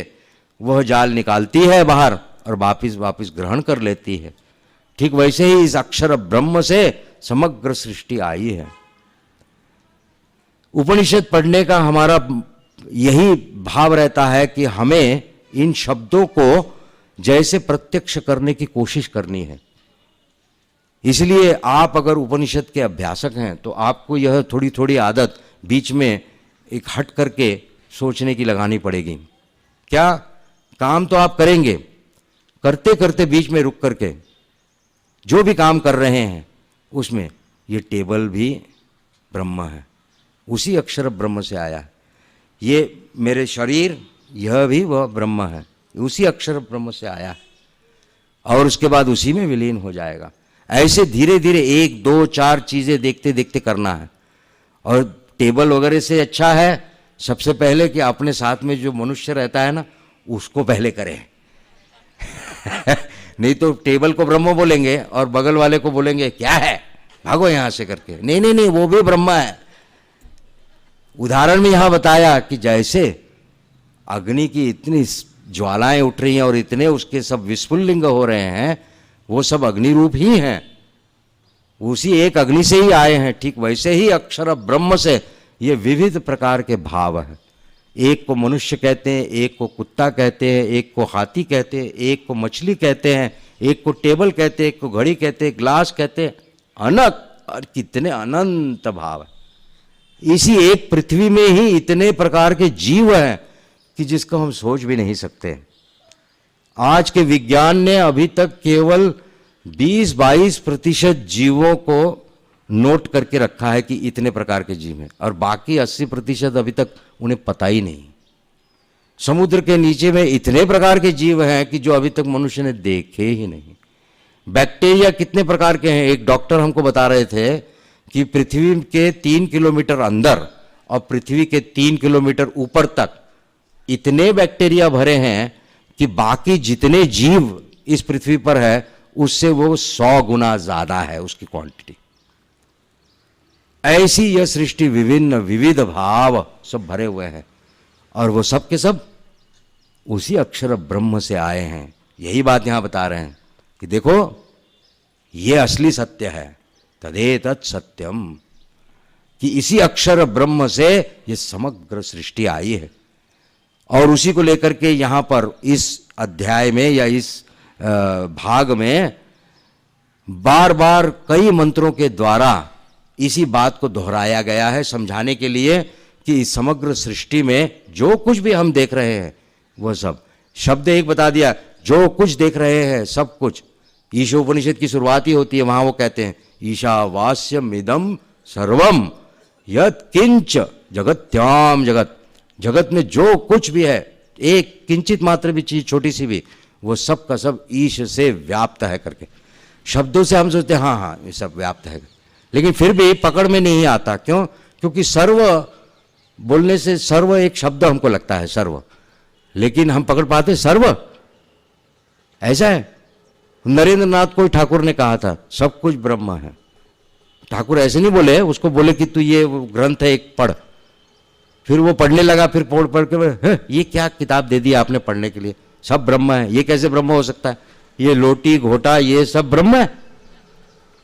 वह जाल निकालती है बाहर और वापिस ग्रहण कर लेती है, ठीक वैसे ही इस अक्षर ब्रह्म से समग्र सृष्टि आई है। उपनिषद पढ़ने का हमारा यही भाव रहता है कि हमें इन शब्दों को जैसे प्रत्यक्ष करने की कोशिश करनी है। इसलिए आप अगर उपनिषद के अभ्यासक हैं तो आपको यह थोड़ी थोड़ी आदत बीच में एक हट करके सोचने की लगानी पड़ेगी। क्या काम तो आप करेंगे, करते करते बीच में रुक करके जो भी काम कर रहे हैं उसमें ये टेबल भी ब्रह्म है, उसी अक्षर ब्रह्म से आया है। ये मेरे शरीर, यह भी वह ब्रह्म है, उसी अक्षर ब्रह्म से आया है, और उसके बाद उसी में विलीन हो जाएगा। ऐसे धीरे धीरे 1, 2, 4 चीजें देखते देखते करना है। और टेबल वगैरह से अच्छा है सबसे पहले कि अपने साथ में जो मनुष्य रहता है ना उसको पहले करें नहीं तो टेबल को ब्रह्म बोलेंगे और बगल वाले को बोलेंगे क्या है, भागो यहां से करके। नहीं नहीं नहीं, वो भी ब्रह्म है। उदाहरण में यहां बताया कि जैसे अग्नि की इतनी ज्वालाएं उठ रही हैं और इतने उसके सब विस्फुल्लिंग हो रहे हैं, वो सब अग्नि रूप ही हैं, उसी एक अग्नि से ही आए हैं। ठीक वैसे ही अक्षर ब्रह्म से ये विविध प्रकार के भाव हैं। एक को मनुष्य कहते हैं, एक को कुत्ता कहते हैं, एक को हाथी कहते हैं, एक को मछली कहते हैं, एक को टेबल कहते हैं, एक को घड़ी कहते हैं, ग्लास कहते हैं, अनक और कितने अनंत भाव है। इसी एक पृथ्वी में ही इतने प्रकार के जीव हैं कि जिसको हम सोच भी नहीं सकते। आज के विज्ञान ने अभी तक केवल 20-22% जीवों को नोट करके रखा है कि इतने प्रकार के जीव हैं, और बाकी 80% अभी तक उन्हें पता ही नहीं। समुद्र के नीचे में इतने प्रकार के जीव हैं कि जो अभी तक मनुष्य ने देखे ही नहीं। बैक्टीरिया कितने प्रकार के हैं, एक डॉक्टर हमको बता रहे थे कि पृथ्वी के 3 किलोमीटर अंदर और पृथ्वी के 3 किलोमीटर ऊपर तक इतने बैक्टीरिया भरे हैं कि बाकी जितने जीव इस पृथ्वी पर है उससे वो 100 गुना ज्यादा है उसकी क्वांटिटी। ऐसी यह सृष्टि विभिन्न विविध भाव सब भरे हुए हैं, और वो सब के सब उसी अक्षर ब्रह्म से आए हैं। यही बात यहां बता रहे हैं कि देखो ये असली सत्य है, तदेतत् सत्यम, कि इसी अक्षर ब्रह्म से ये समग्र सृष्टि आई है। और उसी को लेकर के यहां पर इस अध्याय में या इस भाग में बार बार कई मंत्रों के द्वारा इसी बात को दोहराया गया है, समझाने के लिए कि इस समग्र सृष्टि में जो कुछ भी हम देख रहे हैं वह सब, शब्द एक बता दिया, जो कुछ देख रहे हैं सब कुछ। ईशोपनिषद की शुरुआत ही होती है, वहां वो कहते हैं ईशावास्यम इदम सर्वम यत् किंच जगत्याम जगत, जगत में जो कुछ भी है, एक किंचित मात्र भी चीज छोटी सी भी, वो सब का सब ईश से व्याप्त है करके। शब्दों से हम सोचते हैं हाँ हाँ ये सब व्याप्त है, लेकिन फिर भी पकड़ में नहीं आता। क्यों? क्योंकि सर्व बोलने से सर्व एक शब्द हमको लगता है, सर्व, लेकिन हम पकड़ पाते सर्व ऐसा है। नरेंद्रनाथ कोई ठाकुर ने कहा था सब कुछ ब्रह्म है। ठाकुर ऐसे नहीं बोले, उसको बोले कि तू ये ग्रंथ है एक पढ़। फिर वो पढ़ने लगा, फिर पढ़ के ये क्या किताब दे दी आपने पढ़ने के लिए, सब ब्रह्म है, ये कैसे ब्रह्म हो सकता है, ये लोटी घोटा ये सब ब्रह्म है,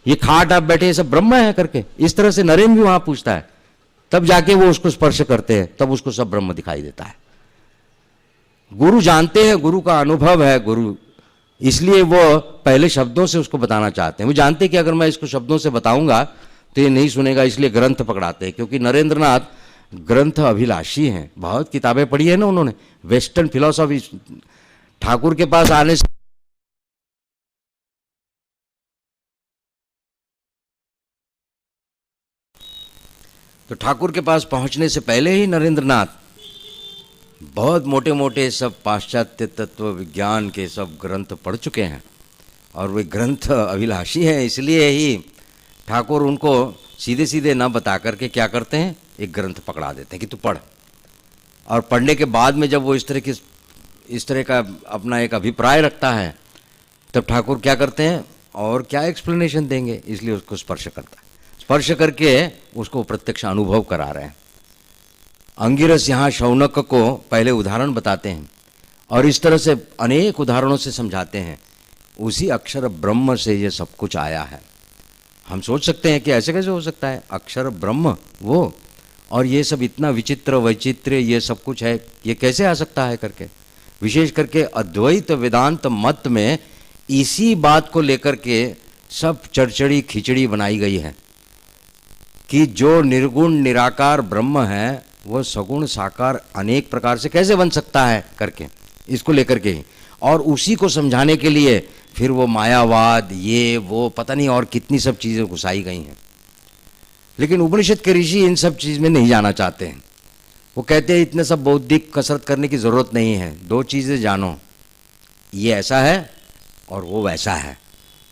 ये खाट आप बैठे ये सब ब्रह्म है करके। इस तरह से नरेंद्र भी वहां पूछता है, तब जाके वो उसको स्पर्श करते हैं, तब उसको सब ब्रह्म दिखाई देता है। गुरु जानते हैं, गुरु का अनुभव है गुरु, इसलिए वो पहले शब्दों से उसको बताना चाहते हैं। वो जानते हैं कि अगर मैं इसको शब्दों से बताऊंगा तो ये नहीं सुनेगा, इसलिए ग्रंथ पकड़ाते हैं। क्योंकि नरेंद्रनाथ ग्रंथ अभिलाषी हैं, बहुत किताबें पढ़ी है ना उन्होंने, वेस्टर्न फिलॉसफी। ठाकुर के पास आने से तो ठाकुर के पास पहुंचने से पहले ही नरेंद्रनाथ बहुत मोटे मोटे सब पाश्चात्य तत्व विज्ञान के सब ग्रंथ पढ़ चुके हैं, और वे ग्रंथ अभिलाषी हैं। इसलिए ही ठाकुर उनको सीधे सीधे न बता करके क्या करते हैं, एक ग्रंथ पकड़ा देते हैं कि तू पढ़। और पढ़ने के बाद में जब वो इस तरह का अपना एक अभिप्राय रखता है, तब ठाकुर क्या करते हैं और क्या एक्सप्लेनेशन देंगे, इसलिए उसको स्पर्श करता है। स्पर्श करके उसको प्रत्यक्ष अनुभव करा रहे हैं। अंगिरस यहाँ शौनक को पहले उदाहरण बताते हैं, और इस तरह से अनेक उदाहरणों से समझाते हैं, उसी अक्षर ब्रह्म से ये सब कुछ आया है। हम सोच सकते हैं कि ऐसे कैसे हो सकता है, अक्षर ब्रह्म वो, और ये सब इतना विचित्र वैचित्र्य ये सब कुछ है, ये कैसे आ सकता है करके। विशेष करके अद्वैत वेदांत मत में इसी बात को लेकर के सब चरचड़ी खिचड़ी बनाई गई है कि जो निर्गुण निराकार ब्रह्म है वो सगुण साकार अनेक प्रकार से कैसे बन सकता है करके, इसको लेकर के। और उसी को समझाने के लिए फिर वो मायावाद ये वो पता नहीं और कितनी सब चीज़ें घुसाई गई हैं। लेकिन उपनिषद के ऋषि इन सब चीज़ में नहीं जाना चाहते हैं। वो कहते हैं इतने सब बौद्धिक कसरत करने की ज़रूरत नहीं है, दो चीज़ें जानो, ये ऐसा है और वो वैसा है।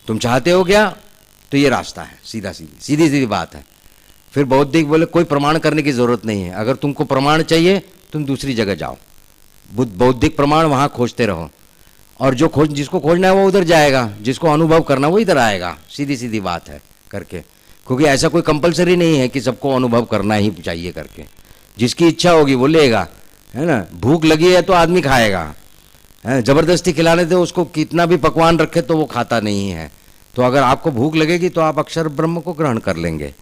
तुम चाहते हो क्या, तो ये रास्ता है, सीधी सीधी बात है। फिर बौद्धिक बोले कोई प्रमाण करने की ज़रूरत नहीं है, अगर तुमको प्रमाण चाहिए तुम दूसरी जगह जाओ, बौद्धिक प्रमाण वहाँ खोजते रहो, और जो जिसको खोजना है वो उधर जाएगा, जिसको अनुभव करना वो इधर आएगा। सीधी सीधी बात है करके। क्योंकि ऐसा कोई कंपलसरी नहीं है कि सबको अनुभव करना ही चाहिए करके, जिसकी इच्छा होगी वो लेगा, है ना। भूख लगी है तो आदमी खाएगा, ज़बरदस्ती खिलाने दे उसको, कितना भी पकवान रखे तो वो खाता नहीं है। तो अगर आपको भूख लगेगी तो आप अक्षर ब्रह्म को ग्रहण कर लेंगे,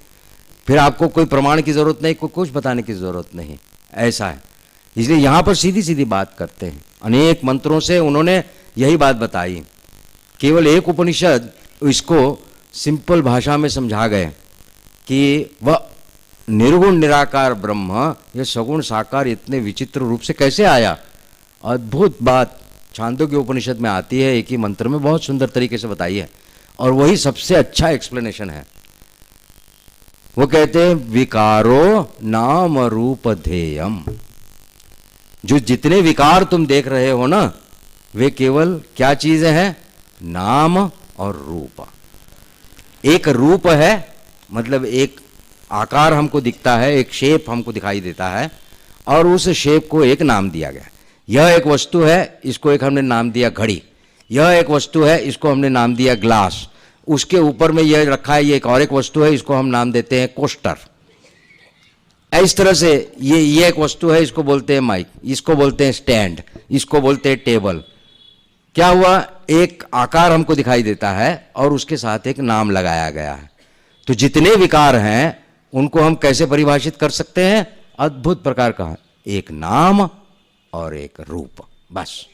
फिर आपको कोई प्रमाण की ज़रूरत नहीं, कोई कुछ बताने की ज़रूरत नहीं, ऐसा है। इसलिए यहाँ पर सीधी सीधी बात करते हैं। अनेक मंत्रों से उन्होंने यही बात बताई, केवल एक उपनिषद इसको सिंपल भाषा में समझा गए कि वह निर्गुण निराकार ब्रह्म ये सगुण साकार इतने विचित्र रूप से कैसे आया। अद्भुत बात छांदोग्य उपनिषद में आती है, एक ही मंत्र में बहुत सुंदर तरीके से बताई है, और वही सबसे अच्छा एक्सप्लेनेशन है। वो कहते हैं विकारो नाम रूप ध्येयम, जो जितने विकार तुम देख रहे हो ना वे केवल क्या चीजें हैं, नाम और रूप। एक रूप है मतलब एक आकार हमको दिखता है, एक शेप हमको दिखाई देता है, और उस शेप को एक नाम दिया गया। यह एक वस्तु है, इसको एक हमने नाम दिया घड़ी। यह एक वस्तु है, इसको हमने नाम दिया ग्लास। उसके ऊपर में यह रखा है, ये एक और एक वस्तु है, इसको हम नाम देते हैं कोस्टर। इस तरह से ये एक वस्तु है, इसको बोलते हैं माइक, इसको बोलते हैं स्टैंड, इसको बोलते हैं टेबल। क्या हुआ, एक आकार हमको दिखाई देता है और उसके साथ एक नाम लगाया गया है। तो जितने विकार हैं उनको हम कैसे परिभाषित कर सकते हैं, अद्भुत प्रकार का, एक नाम और एक रूप, बस।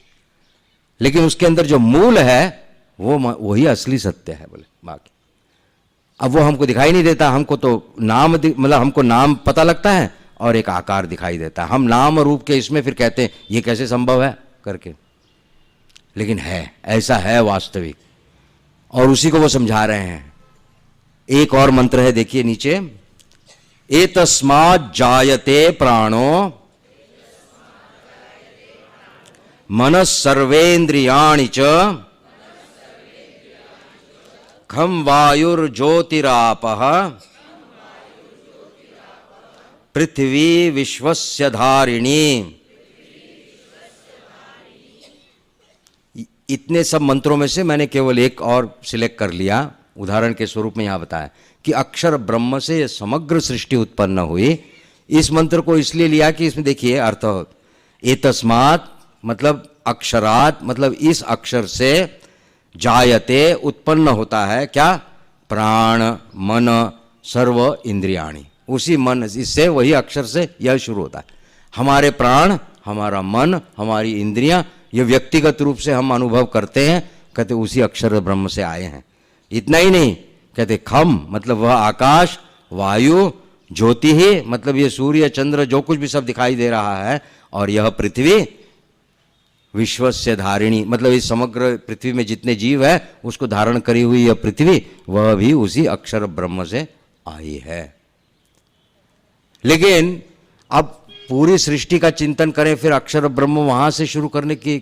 लेकिन उसके अंदर जो मूल है वो वही असली सत्य है बोले। बाकी अब वो हमको दिखाई नहीं देता, हमको तो नाम मतलब हमको नाम पता लगता है और एक आकार दिखाई देता है। हम नाम और रूप के इसमें फिर कहते हैं ये कैसे संभव है करके, लेकिन है, ऐसा है वास्तविक, और उसी को वो समझा रहे हैं। एक और मंत्र है, देखिए नीचे, एतस्मात् जायते प्राणो मनः सर्वेन्द्रियाणि च खम वायुर्ज्योतिरापः पृथ्वी विश्वस्य धारिणी। इतने सब मंत्रों में से मैंने केवल एक और सिलेक्ट कर लिया, उदाहरण के स्वरूप में यहाँ बताया कि अक्षर ब्रह्म से ये समग्र सृष्टि उत्पन्न हुई। इस मंत्र को इसलिए लिया कि इसमें देखिए अर्थ, एतस्मात् मतलब अक्षरात् मतलब इस अक्षर से, जायते उत्पन्न होता है क्या, प्राण मन सर्व इंद्रियाणि। उसी मन, इससे वही अक्षर से यह शुरू होता है। हमारे प्राण, हमारा मन, हमारी इंद्रियां, ये व्यक्तिगत रूप से हम अनुभव करते हैं, कहते उसी अक्षर ब्रह्म से आए हैं। इतना ही नहीं, कहते खम मतलब वह आकाश, वायु, ज्योति ही मतलब ये सूर्य चंद्र जो कुछ भी सब दिखाई दे रहा है, और यह पृथ्वी विश्वस्य धारिणी मतलब इस समग्र पृथ्वी में जितने जीव है उसको धारण करी हुई यह पृथ्वी, वह भी उसी अक्षर ब्रह्म से आई है। लेकिन अब पूरी सृष्टि का चिंतन करें, फिर अक्षर ब्रह्म वहां से शुरू करने की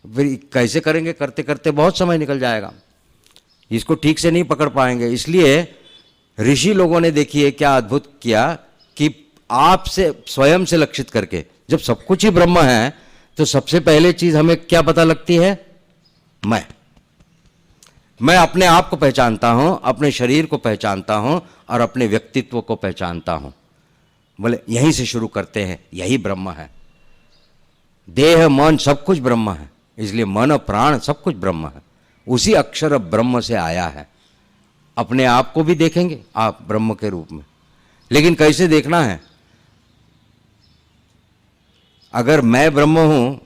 फिर कैसे करेंगे, करते करते बहुत समय निकल जाएगा, इसको ठीक से नहीं पकड़ पाएंगे। इसलिए ऋषि लोगों ने देखिए क्या अद्भुत किया कि आपसे स्वयं से लक्षित करके, जब सब कुछ ही ब्रह्म है तो सबसे पहले चीज हमें क्या पता लगती है, मैं अपने आप को पहचानता हूं, अपने शरीर को पहचानता हूं और अपने व्यक्तित्व को पहचानता हूं। बोले यहीं से शुरू करते हैं, यही ब्रह्म है। देह मन सब कुछ ब्रह्म है, इसलिए मन प्राण सब कुछ ब्रह्म है, उसी अक्षर ब्रह्म से आया है। अपने आप को भी देखेंगे आप ब्रह्म के रूप में, लेकिन कैसे देखना है, अगर मैं ब्रह्म हूं,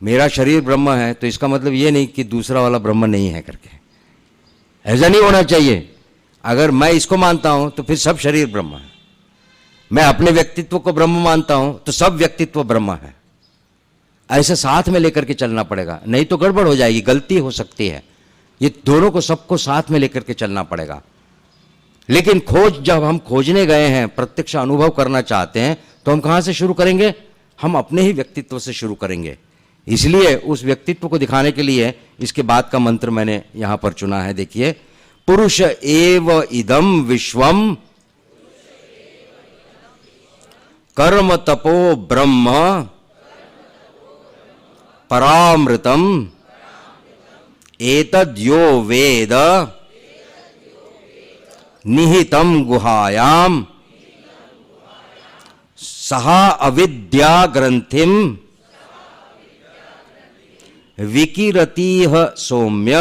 मेरा शरीर ब्रह्म है, तो इसका मतलब ये नहीं कि दूसरा वाला ब्रह्म नहीं है करके, ऐसा नहीं होना चाहिए। अगर मैं इसको मानता हूं तो फिर सब शरीर ब्रह्म है, मैं अपने व्यक्तित्व को ब्रह्म मानता हूं तो सब व्यक्तित्व ब्रह्म है। ऐसे साथ में लेकर के चलना पड़ेगा, नहीं तो गड़बड़ हो जाएगी, गलती हो सकती है। ये दोनों को सबको साथ में लेकर के चलना पड़ेगा। लेकिन खोज, जब हम खोजने गए हैं, प्रत्यक्ष अनुभव करना चाहते हैं, तो हम कहां से शुरू करेंगे, हम अपने ही व्यक्तित्व से शुरू करेंगे। इसलिए उस व्यक्तित्व को दिखाने के लिए इसके बाद का मंत्र मैंने यहां पर चुना है। देखिए, पुरुष एव इदम विश्वम कर्म तपो ब्रह्म परामृतम एतद्यो वेद निहितम गुहायाम सहा अविद्या ग्रंथिम विकिरतीह सौम्य।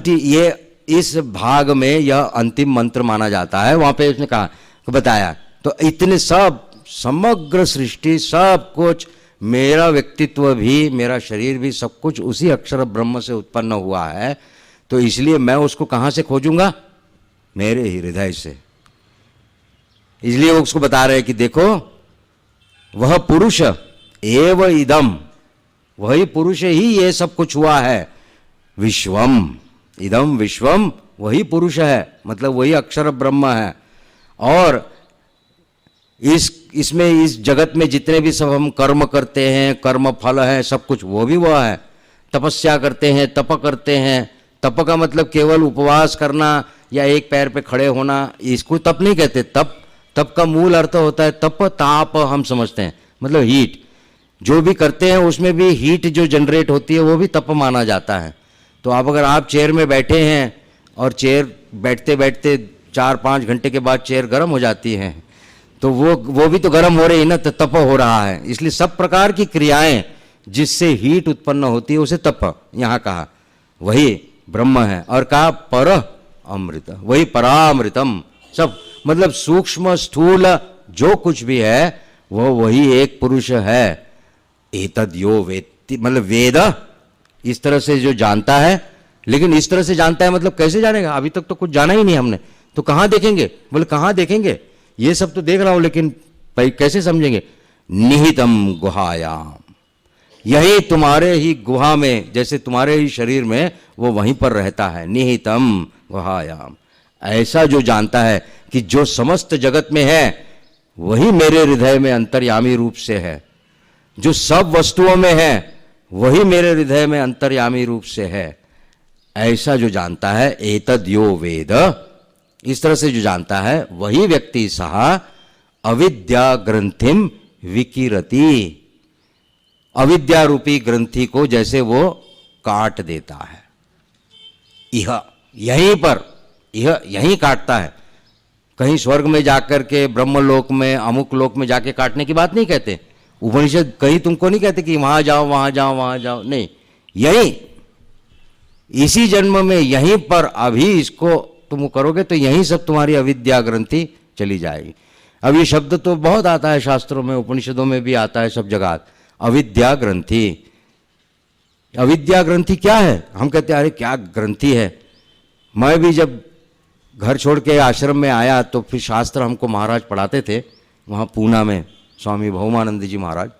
ये इस भाग में यह अंतिम मंत्र माना जाता है। वहां पे उसने कहा, बताया तो इतने सब समग्र सृष्टि सब कुछ, मेरा व्यक्तित्व भी, मेरा शरीर भी, सब कुछ उसी अक्षर ब्रह्म से उत्पन्न हुआ है। तो इसलिए मैं उसको कहां से खोजूंगा, मेरे ही हृदय से। इसलिए वो उसको बता रहे हैं कि देखो, वह पुरुष एव इदम, वही पुरुष ही ये सब कुछ हुआ है। विश्वम, इदम विश्वम, वही पुरुष है, मतलब वही अक्षर ब्रह्म है। और इसमें इस जगत में जितने भी सब हम कर्म करते हैं, कर्म फल है, सब कुछ वो भी वह है। तपस्या करते हैं, तप करते हैं, तप का मतलब केवल उपवास करना या एक पैर पे खड़े होना, इसको तप नहीं कहते। तप का मूल अर्थ होता है तप, ताप हम समझते हैं, मतलब हीट। जो भी करते हैं उसमें भी हीट जो जनरेट होती है वो भी तप माना जाता है। तो अगर आप चेयर में बैठे हैं और चेयर बैठते बैठते 4-5 घंटे के बाद चेयर गर्म हो जाती है, तो वो भी तो गर्म हो रही है ना, तो तप हो रहा है। इसलिए सब प्रकार की क्रियाएं जिससे हीट उत्पन्न होती है उसे तप यहाँ कहा, वही ब्रह्म है। और कहा पर अमृत, वही परामृतम, सब मतलब सूक्ष्म स्थूल जो कुछ भी है वो वही एक पुरुष है। एतद यो वेत्ति, मतलब वेद इस तरह से जो जानता है। लेकिन इस तरह से जानता है मतलब कैसे जानेगा, अभी तक तो कुछ जाना ही नहीं हमने, तो कहां देखेंगे, बोले कहां देखेंगे, ये सब तो देख रहा हूं लेकिन कैसे समझेंगे। निहितम गुहायाम, यही तुम्हारे ही गुहा में, जैसे तुम्हारे ही शरीर में वो वहीं पर रहता है। निहितम गुहायाम, ऐसा जो जानता है कि जो समस्त जगत में है वही मेरे हृदय में अंतर्यामी रूप से है, जो सब वस्तुओं में है वही मेरे हृदय में अंतर्यामी रूप से है, ऐसा जो जानता है। एतद यो वेद, इस तरह से जो जानता है वही व्यक्ति सह अविद्या ग्रंथिम विकीरति, अविद्या रूपी ग्रंथि को जैसे वो काट देता है। यह यहीं पर यहीं काटता है, कहीं स्वर्ग में जाकर के ब्रह्मलोक में अमुक लोक में जाके काटने की बात नहीं कहते। उपनिषद कहीं तुमको नहीं कहते कि वहां जाओ वहां जाओ वहां जाओ, नहीं, यहीं इसी जन्म में यहीं पर अभी इसको तुम करोगे तो यहीं सब तुम्हारी अविद्या ग्रंथि चली जाएगी। अब ये शब्द तो बहुत आता है शास्त्रों में, उपनिषदों में भी आता है, सब जगह अविद्या ग्रंथि। अविद्या ग्रंथि क्या है? हम कहते हैं अरे क्या ग्रंथि है। मैं भी जब घर छोड़ के आश्रम में आया तो फिर शास्त्र हमको महाराज पढ़ाते थे वहाँ पूना में, स्वामी भौमानंद जी महाराज।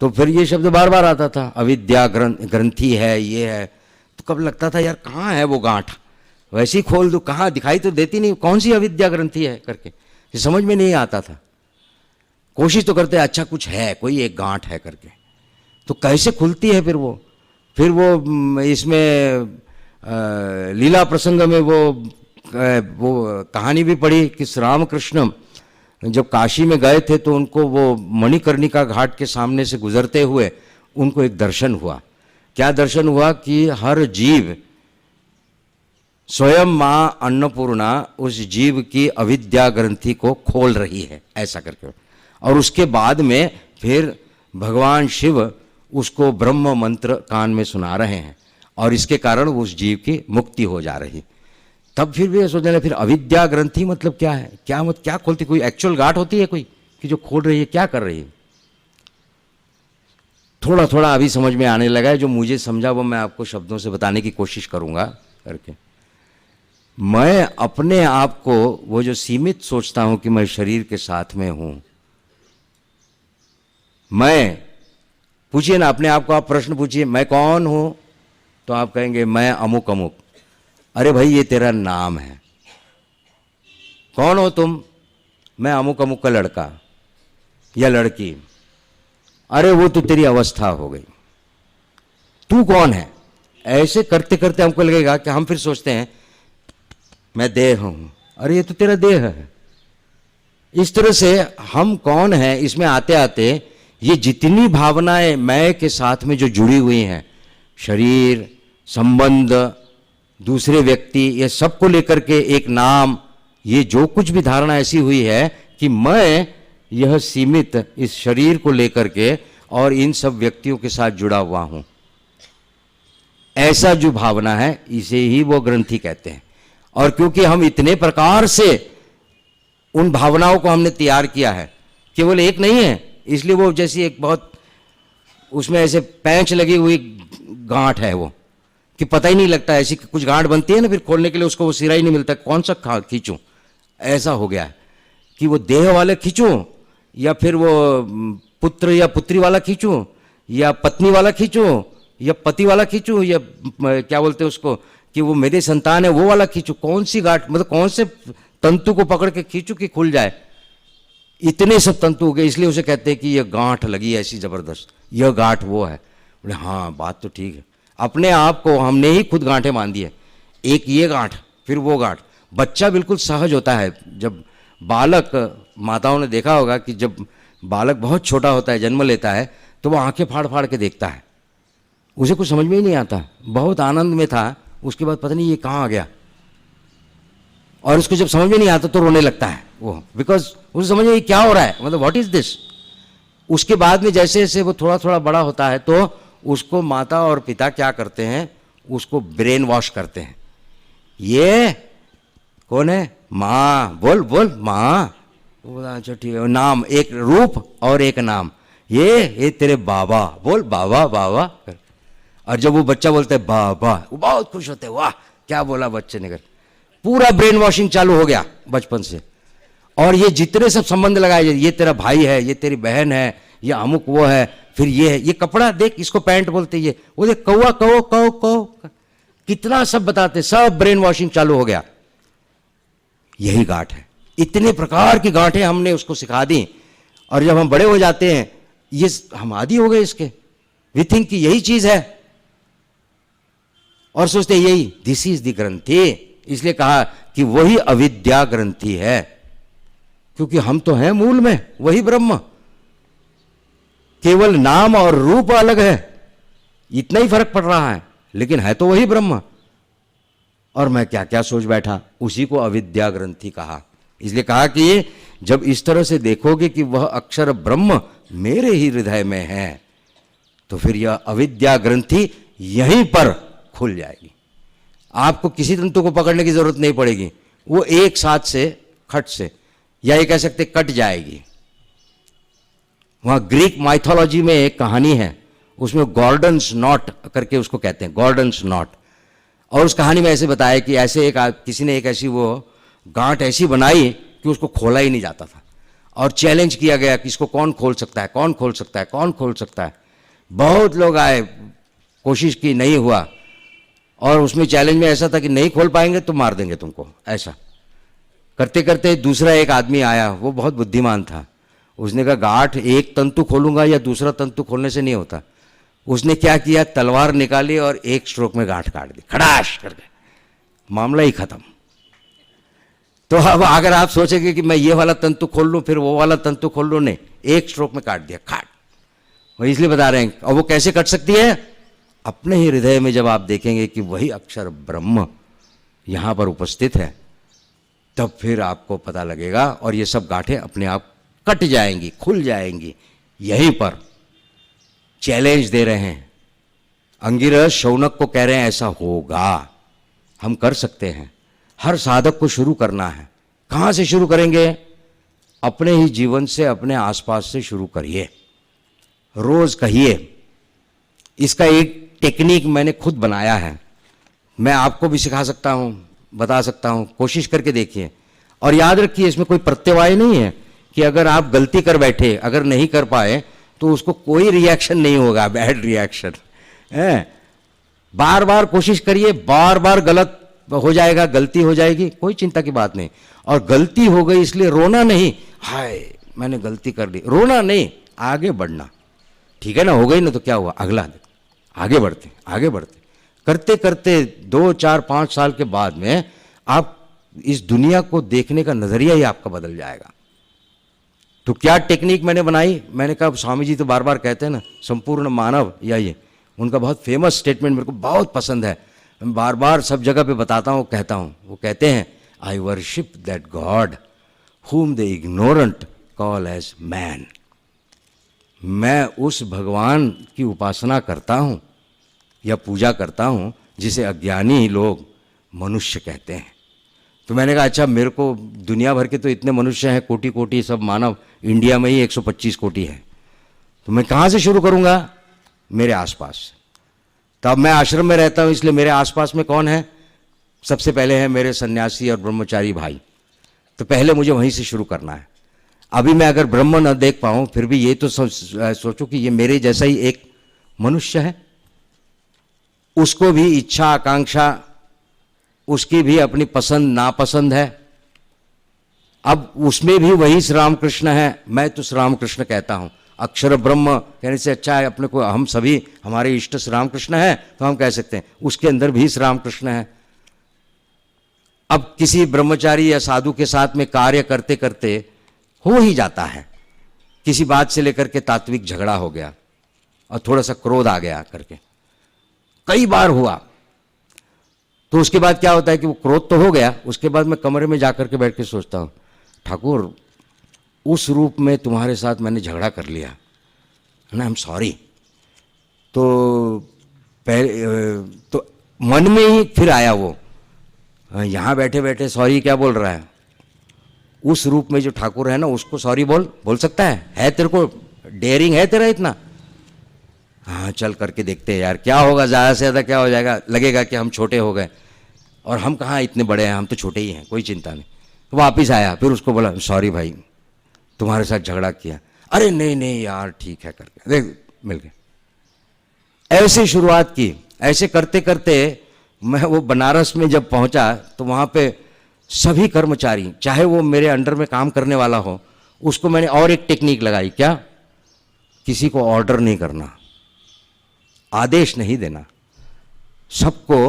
तो फिर ये शब्द बार बार आता था, अविद्या ग्रंथि है, ये है। तो कब लगता था यार कहाँ है वो गांठ, वैसे ही खोल दो, कहाँ दिखाई तो देती नहीं, कौन सी अविद्या ग्रंथि है करके, ये समझ में नहीं आता था। कोशिश तो करते अच्छा कुछ है, कोई एक गांठ है करके, तो कैसे खुलती है फिर वो इसमें लीला प्रसंग में वो कहानी भी पढ़ी कि श्री रामकृष्ण जब काशी में गए थे तो उनको वो मणिकर्णिका घाट के सामने से गुजरते हुए उनको एक दर्शन हुआ। क्या दर्शन हुआ कि हर जीव स्वयं माँ अन्नपूर्णा उस जीव की अविद्या ग्रंथि को खोल रही है, ऐसा करके। और उसके बाद में फिर भगवान शिव उसको ब्रह्म मंत्र कान में सुना रहे हैं और इसके कारण उस जीव की मुक्ति हो जा रही। तब फिर भी सोचने लगे फिर अविद्या ग्रंथि मतलब क्या है, क्या खोलती, कोई एक्चुअल गांठ होती है कोई कि जो खोल रही है, क्या कर रही है। थोड़ा थोड़ा अभी समझ में आने लगा है, जो मुझे समझा वो मैं आपको शब्दों से बताने की कोशिश करूंगा करके। मैं अपने आप को वो जो सीमित सोचता हूं कि मैं शरीर के साथ में हूं, मैं पूछिए ना अपने आप को, आप प्रश्न पूछिए मैं कौन हूं, तो आप कहेंगे मैं अमुक अमुक। अरे भाई ये तेरा नाम है। कौन हो तुम? मैं अमुक अमुक का लड़का या लड़की। अरे वो तो तेरी अवस्था हो गई। तू कौन है? ऐसे करते करते हमको लगेगा कि हम फिर सोचते हैं मैं देह हूं। अरे ये तो तेरा देह है। इस तरह से हम कौन है इसमें आते आते ये जितनी भावनाएं मैं के साथ में जो जुड़ी हुई हैं, शरीर, संबंध, दूसरे व्यक्ति, ये सबको लेकर के एक नाम, ये जो कुछ भी धारणा ऐसी हुई है कि मैं यह सीमित इस शरीर को लेकर के और इन सब व्यक्तियों के साथ जुड़ा हुआ हूं, ऐसा जो भावना है इसे ही वो ग्रंथि कहते हैं। और क्योंकि हम इतने प्रकार से उन भावनाओं को हमने तैयार किया है, केवल एक नहीं है, इसलिए वो जैसी एक बहुत उसमें ऐसे पैंच लगी हुई गांठ है वो कि पता ही नहीं लगता। ऐसी कुछ गांठ बनती है ना, फिर खोलने के लिए उसको वो सिरा ही नहीं मिलता, कौन सा खींचूं। ऐसा हो गया है कि वो देह वाले खींचूं या फिर वो पुत्र या पुत्री वाला खींचूं या पत्नी वाला खींचूं या पति वाला खींचूं या क्या बोलते हैं उसको कि वो मेरे संतान है वो वाला खींचूं। कौन सी गांठ, मतलब कौन से तंतु को पकड़ के खींचूं कि खुल जाए। इतने सब तंतु हो गए, इसलिए उसे कहते हैं कि यह गांठ लगी ऐसी जबरदस्त, यह गांठ वो है। बोले हाँ बात तो ठीक है। अपने आप को हमने ही खुद गांठें बांधी है, एक ये गांठ फिर वो गांठ। बच्चा बिल्कुल सहज होता है। जब बालक, माताओं ने देखा होगा कि जब बालक बहुत छोटा होता है, जन्म लेता है, तो वो आंखें फाड़ फाड़ के देखता है, उसे कुछ समझ में ही नहीं आता, बहुत आनंद में था, उसके बाद पता नहीं ये कहाँ आ गया। और उसको जब समझ में नहीं आता तो रोने लगता है वो, बिकॉज उसे समझ में क्या हो रहा है, मतलब व्हाट इज दिस। उसके बाद में जैसे जैसे वो थोड़ा थोड़ा बड़ा होता है तो उसको माता और पिता क्या करते हैं, उसको ब्रेन वॉश करते हैं। ये कौन है? माँ। बोल बोल माँ। अच्छा ठीक है, नाम, एक रूप और एक नाम। ये तेरे बाबा, बोल बाबा बाबा। और जब वो बच्चा बोलता है बाबा, वो बहुत खुश होते हैं, वाह क्या बोला बच्चे ने कर। पूरा ब्रेन वॉशिंग चालू हो गया बचपन से। और ये जितने सब संबंध लगाए, ये तेरा भाई है, ये तेरी बहन है, ये अमुक वो है, फिर ये है, ये कपड़ा देख इसको पैंट बोलते, ये वो देख कौवा कहो कहो कहो, कितना सब बताते, सब ब्रेन वॉशिंग चालू हो गया। यही गांठ है। इतने प्रकार की गांठें हमने उसको सिखा दी। और जब हम बड़े हो जाते हैं, ये हम आदी हो गए इसके, वी थिंक कि यही चीज है और सोचते यही, दिस इज द ग्रंथि। इसलिए कहा कि वही अविद्या ग्रंथि है, क्योंकि हम तो हैं मूल में वही ब्रह्म, केवल नाम और रूप अलग है, इतना ही फर्क पड़ रहा है, लेकिन है तो वही ब्रह्म। और मैं क्या क्या सोच बैठा, उसी को अविद्या ग्रंथि कहा। इसलिए कहा कि जब इस तरह से देखोगे कि वह अक्षर ब्रह्म मेरे ही हृदय में है, तो फिर यह अविद्या ग्रंथि यहीं पर खुल जाएगी। आपको किसी तंतु को पकड़ने की जरूरत नहीं पड़ेगी, वो एक साथ से खट से, या ये कह सकते कट जाएगी। वहां ग्रीक माइथोलॉजी में एक कहानी है, उसमें गॉर्डन्स नॉट करके उसको कहते हैं, गॉर्डन्स नॉट। और उस कहानी में ऐसे बताया कि ऐसे किसी ने एक ऐसी वो गांठ ऐसी बनाई कि उसको खोला ही नहीं जाता था, और चैलेंज किया गया कि इसको कौन खोल सकता है, कौन खोल सकता है, कौन खोल सकता है। बहुत लोग आए, कोशिश की, नहीं हुआ। और उसमें चैलेंज में ऐसा था कि नहीं खोल पाएंगे तो मार देंगे तुमको। ऐसा करते करते दूसरा एक आदमी आया, वो बहुत बुद्धिमान था। उसने कहा गांठ एक तंतु खोलूंगा या दूसरा तंतु खोलने से नहीं होता। उसने क्या किया, तलवार निकाली और एक स्ट्रोक में गांठ काट दी, खड़ाश करके, मामला ही खत्म। तो अब अगर आप सोचेंगे कि मैं ये वाला तंतु खोल लूं फिर वो वाला तंतु खोल लूं, नहीं, एक स्ट्रोक में काट दिया, काट। वो इसलिए बता रहे हैं। और वो कैसे कट सकती है? अपने ही हृदय में जब आप देखेंगे कि वही अक्षर ब्रह्म यहां पर उपस्थित है, तब फिर आपको पता लगेगा और ये सब गांठें अपने आप कट जाएंगी, खुल जाएंगी। यहीं पर चैलेंज दे रहे हैं अंगिरस, शौनक को कह रहे हैं ऐसा होगा, हम कर सकते हैं। हर साधक को शुरू करना है। कहां से शुरू करेंगे? अपने ही जीवन से, अपने आसपास से शुरू करिए, रोज कहिए। इसका एक टेक्निक मैंने खुद बनाया है, मैं आपको भी सिखा सकता हूं, बता सकता हूं, कोशिश करके देखिए। और याद रखिए इसमें कोई प्रत्यवाय नहीं है कि अगर आप गलती कर बैठे, अगर नहीं कर पाए तो उसको कोई रिएक्शन नहीं होगा, बैड रिएक्शन है। बार बार कोशिश करिए, बार बार गलत हो जाएगा, गलती हो जाएगी, कोई चिंता की बात नहीं। और गलती हो गई इसलिए रोना नहीं, हाय मैंने गलती कर ली, रोना नहीं, आगे बढ़ना। ठीक है ना, हो गई ना तो क्या हुआ, अगला आगे बढ़ते आगे बढ़ते, करते करते 2, 4, 5 साल के बाद में आप इस दुनिया को देखने का नजरिया ही आपका बदल जाएगा। तो क्या टेक्निक मैंने बनाई? मैंने कहा स्वामी जी तो बार बार कहते हैं ना संपूर्ण मानव, या ये उनका बहुत फेमस स्टेटमेंट मेरे को बहुत पसंद है, मैं बार बार सब जगह पे बताता हूँ, कहता हूँ। वो कहते हैं आई worship that God whom the ignorant call as man। मैं उस भगवान की उपासना करता हूं या पूजा करता हूं जिसे अज्ञानी लोग मनुष्य कहते हैं। तो मैंने कहा अच्छा, मेरे को दुनिया भर के तो इतने मनुष्य हैं, कोटि कोटि सब मानव, इंडिया में ही 125 कोटि है, तो मैं कहां से शुरू करूंगा? मेरे आसपास। तो अब मैं आश्रम में रहता हूं, इसलिए मेरे आसपास में कौन है? सबसे पहले है मेरे सन्यासी और ब्रह्मचारी भाई। तो पहले मुझे वहीं से शुरू करना है। अभी मैं अगर ब्रह्म न देख पाऊं, फिर भी ये तो सोचो कि ये मेरे जैसा ही एक मनुष्य है, उसको भी इच्छा आकांक्षा, उसकी भी अपनी पसंद नापसंद है। अब उसमें भी वही श्री रामकृष्ण है, मैं तो श्री रामकृष्ण कहता हूं। अक्षर ब्रह्म कहने से अच्छा है अपने को, हम सभी, हमारे इष्ट श्री रामकृष्ण है तो हम कह सकते हैं उसके अंदर भी श्री रामकृष्ण है। अब किसी ब्रह्मचारी या साधु के साथ में कार्य करते करते हो ही जाता है, किसी बात से लेकर के तात्विक झगड़ा हो गया और थोड़ा सा क्रोध आ गया करके, कई बार हुआ। तो उसके बाद क्या होता है कि वो क्रोध तो हो गया, उसके बाद मैं कमरे में जाकर के बैठ के सोचता हूं, ठाकुर उस रूप में तुम्हारे साथ मैंने झगड़ा कर लिया है ना, आई एम सॉरी। तो तो मन में ही फिर आया वो, यहां बैठे बैठे सॉरी क्या बोल रहा है? उस रूप में जो ठाकुर है ना, उसको सॉरी बोल सकता है तेरे को डेयरिंग है तेरा इतना? हाँ चल करके देखते हैं यार क्या होगा, ज़्यादा से ज़्यादा क्या हो जाएगा, लगेगा कि हम छोटे हो गए, और हम कहाँ इतने बड़े हैं, हम तो छोटे ही हैं, कोई चिंता नहीं। तो वापिस आया, फिर उसको बोला सॉरी भाई तुम्हारे साथ झगड़ा किया। अरे नहीं नहीं यार ठीक है करके देख मिल गए। ऐसे शुरुआत की, ऐसे करते करते मैं वो बनारस में जब पहुंचा तो वहाँ पे सभी कर्मचारी, चाहे वो मेरे अंडर में काम करने वाला हो, उसको मैंने और एक टेक्निक लगाई। क्या? किसी को ऑर्डर नहीं करना, आदेश नहीं देना, सबको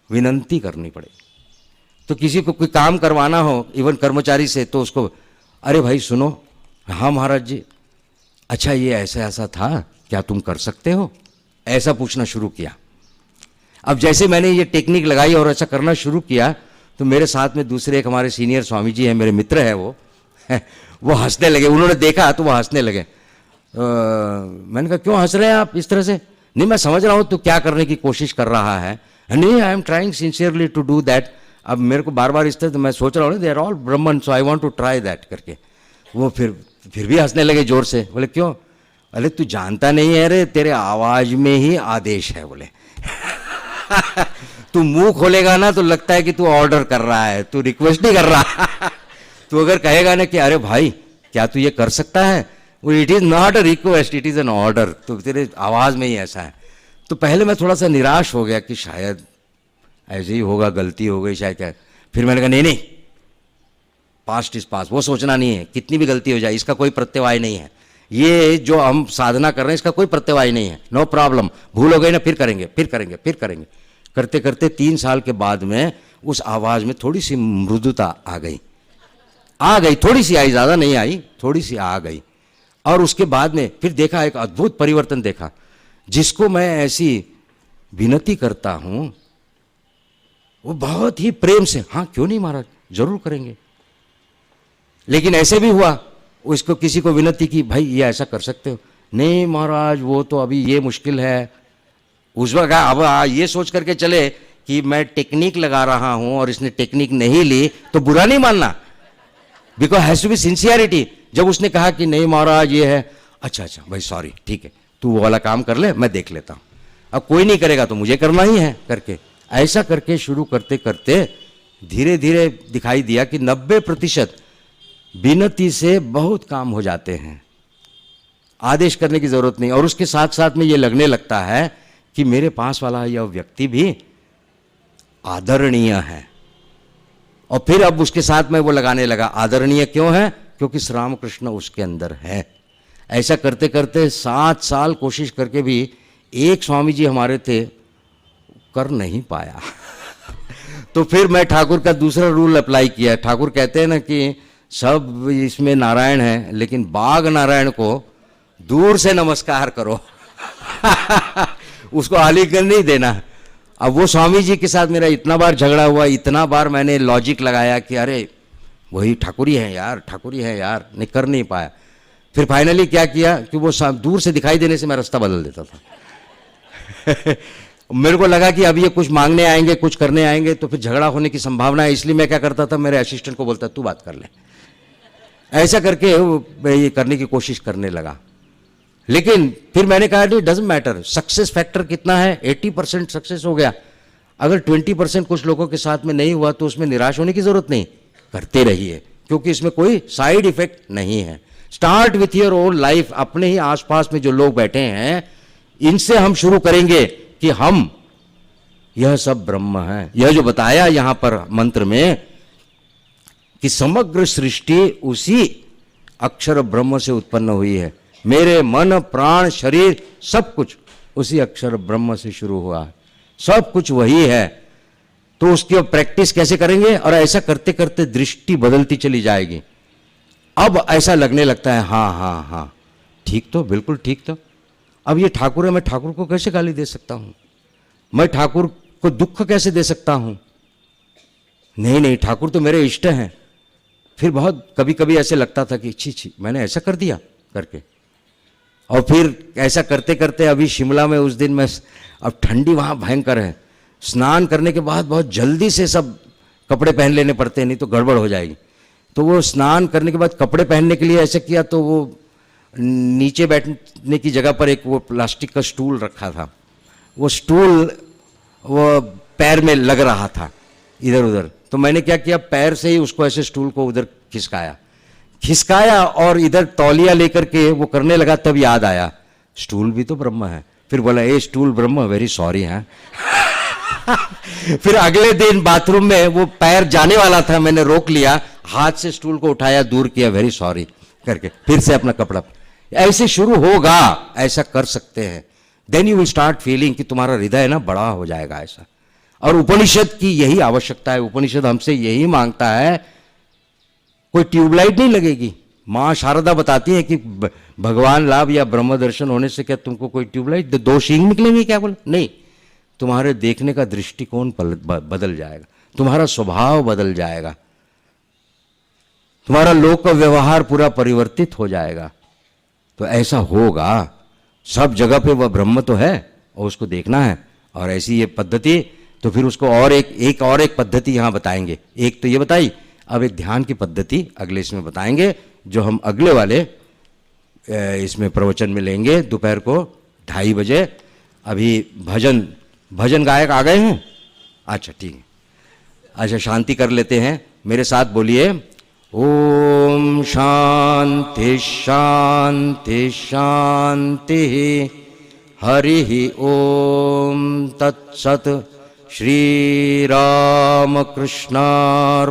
विनंती करनी पड़ेगी। तो किसी को कोई काम करवाना हो इवन कर्मचारी से, तो उसको अरे भाई सुनो, हाँ महाराज जी, अच्छा ये ऐसा ऐसा था, क्या तुम कर सकते हो, ऐसा पूछना शुरू किया। अब जैसे मैंने ये टेक्निक लगाई और ऐसा करना शुरू किया, तो मेरे साथ में दूसरे एक हमारे सीनियर स्वामी जी हैं, मेरे मित्र हैं वो हंसने लगे। उन्होंने देखा तो वो हंसने लगे। मैंने कहा क्यों हंस रहे हैं आप इस तरह से? नहीं मैं समझ रहा हूँ तो क्या करने की कोशिश कर रहा है। नहीं, I am trying sincerely to do that. अब मेरे को बार बार इस तरह, तो मैं सोच रहा हूँ they are all Brahmin, so I want to try that करके। वो फिर भी हंसने लगे जोर से। बोले क्यों? अरे तू जानता नहीं है रे, तेरे आवाज में ही आदेश है। बोले तू मुंह खोलेगा ना तो लगता है कि तू ऑर्डर कर रहा है, तू रिक्वेस्ट नहीं कर रहा। तू अगर कहेगा ना कि अरे भाई क्या तू ये कर सकता है, वो it is not a request, it is an order, तो तेरे आवाज में ही ऐसा है। तो पहले मैं थोड़ा सा निराश हो गया कि शायद ऐसे ही होगा, गलती हो गई शायद क्या। फिर मैंने कहा नहीं, पास्ट इज पास्ट, वो सोचना नहीं है, कितनी भी गलती हो जाए इसका कोई प्रत्यवाय नहीं है। ये जो हम साधना कर रहे हैं इसका कोई प्रत्यवाय नहीं है, नो प्रॉब्लम। भूल हो गई ना, फिर करेंगे फिर करेंगे फिर करेंगे। करते करते 3 साल के बाद में उस आवाज में थोड़ी सी मृदुता आ गई, थोड़ी सी आई, ज्यादा नहीं आई, थोड़ी सी आ गई। और उसके बाद में फिर देखा, एक अद्भुत परिवर्तन देखा। जिसको मैं ऐसी विनती करता हूं वो बहुत ही प्रेम से, हाँ क्यों नहीं महाराज, जरूर करेंगे। लेकिन ऐसे भी हुआ, उसको किसी को विनती की, भाई ये ऐसा कर सकते हो? नहीं महाराज वो तो अभी ये मुश्किल है। उस वक्त अब ये सोच करके चले कि मैं टेक्निक लगा रहा हूं और इसने टेक्निक नहीं ली तो बुरा नहीं मानना, because has to be sincerity. जब उसने कहा कि नहीं महाराज ये है, अच्छा भाई सॉरी, ठीक है तू वो वाला काम कर ले, मैं देख लेता हूं, अब कोई नहीं करेगा तो मुझे करना ही है करके, ऐसा करके शुरू करते करते धीरे धीरे दिखाई दिया कि 90% विनती से बहुत काम हो जाते हैं, आदेश करने की जरूरत नहीं। और उसके साथ साथ में ये लगने लगता है कि मेरे पास वाला यह व्यक्ति भी आदरणीय है। और फिर अब उसके साथ में वो लगाने लगा, आदरणीय क्यों है? क्योंकि श्री रामकृष्ण उसके अंदर है। ऐसा करते करते 7 साल कोशिश करके भी एक स्वामी जी हमारे थे, कर नहीं पाया। तो फिर मैं ठाकुर का दूसरा रूल अप्लाई किया। ठाकुर कहते हैं ना कि सब इसमें नारायण है, लेकिन बाघ नारायण को दूर से नमस्कार करो। उसको आलिंगन नहीं देना। अब वो स्वामी जी के साथ मेरा इतना बार झगड़ा हुआ, इतना बार मैंने लॉजिक लगाया कि अरे वही ठाकुर ही है यार, ठाकुर ही है यार, नहीं कर नहीं पाया। फिर फाइनली क्या किया कि वो दूर से दिखाई देने से मैं रास्ता बदल देता था। मेरे को लगा कि अब ये कुछ मांगने आएंगे, कुछ करने आएंगे, तो फिर झगड़ा होने की संभावना है, इसलिए मैं क्या करता था, मेरे असिस्टेंट को बोलता तू बात कर ले। ऐसा करके मैं ये करने की कोशिश करने लगा। लेकिन फिर मैंने कहा नहीं, डजंट मैटर, सक्सेस फैक्टर कितना है, 80% सक्सेस हो गया। अगर 20% कुछ लोगों के साथ में नहीं हुआ तो उसमें निराश होने की जरूरत नहीं, करते रहिए, क्योंकि इसमें कोई साइड इफेक्ट नहीं है। Start with your own life. अपने ही आसपास में जो लोग बैठे हैं इनसे हम शुरू करेंगे कि हम यह सब ब्रह्म है। यह जो बताया यहां पर मंत्र में कि समग्र सृष्टि उसी अक्षर ब्रह्म से उत्पन्न हुई है, मेरे मन प्राण शरीर सब कुछ उसी अक्षर ब्रह्म से शुरू हुआ है, सब कुछ वही है। तो उसकी प्रैक्टिस कैसे करेंगे? और ऐसा करते करते दृष्टि बदलती चली जाएगी। अब ऐसा लगने लगता है हाँ ठीक, तो बिल्कुल ठीक। तो अब ये ठाकुर है, मैं ठाकुर को कैसे गाली दे सकता हूं? मैं ठाकुर को दुख कैसे दे सकता हूं? नहीं, ठाकुर तो मेरे इष्ट हैं। फिर बहुत कभी कभी ऐसे लगता था कि छी मैंने ऐसा कर दिया करके। और फिर ऐसा करते करते अभी शिमला में उस दिन मैं, अब ठंडी वहाँ भयंकर है, स्नान करने के बाद बहुत जल्दी से सब कपड़े पहन लेने पड़ते हैं, नहीं तो गड़बड़ हो जाएगी। तो वो स्नान करने के बाद कपड़े पहनने के लिए ऐसे किया, तो वो नीचे बैठने की जगह पर एक वो प्लास्टिक का स्टूल रखा था, वो स्टूल वो पैर में लग रहा था इधर उधर। तो मैंने क्या किया, पैर से ही उसको ऐसे स्टूल को उधर खिसकाया और इधर तौलिया लेकर के वो करने लगा। तब याद आया स्टूल भी तो ब्रह्म है। फिर बोला ए स्टूल ब्रह्म, वेरी सॉरी है। फिर अगले दिन बाथरूम में वो पैर जाने वाला था, मैंने रोक लिया, हाथ से स्टूल को उठाया, दूर किया, वेरी सॉरी करके फिर से अपना कपड़ा। ऐसे शुरू होगा, ऐसा कर सकते हैं। Then you will start feeling कि तुम्हारा हृदय ना बड़ा हो जाएगा ऐसा। और उपनिषद की यही आवश्यकता है, उपनिषद हमसे यही मांगता है। कोई ट्यूबलाइट नहीं लगेगी। माँ शारदा बताती है कि भगवान लाभ या ब्रह्म दर्शन होने से क्या तुमको कोई ट्यूबलाइट, दो शींग निकलेंगे क्या? बोले नहीं, तुम्हारे देखने का दृष्टिकोण बदल जाएगा, तुम्हारा स्वभाव बदल जाएगा, तुम्हारा लोक का व्यवहार पूरा परिवर्तित हो जाएगा। तो ऐसा होगा, सब जगह पे वह ब्रह्म तो है और उसको देखना है। और ऐसी ये पद्धति, तो फिर उसको और एक पद्धति यहाँ बताएंगे। एक तो ये बताई, अब एक ध्यान की पद्धति अगले इसमें बताएंगे, जो हम अगले वाले इसमें प्रवचन में लेंगे दोपहर को 2:30 बजे। अभी भजन गायक आ गए हैं? अच्छा ठीक है, अच्छा शांति कर लेते हैं, मेरे साथ बोलिए, ओम शांति शांति शांति, हरि ओम तत्सत। श्री राम कृष्णार्पणमस्तु।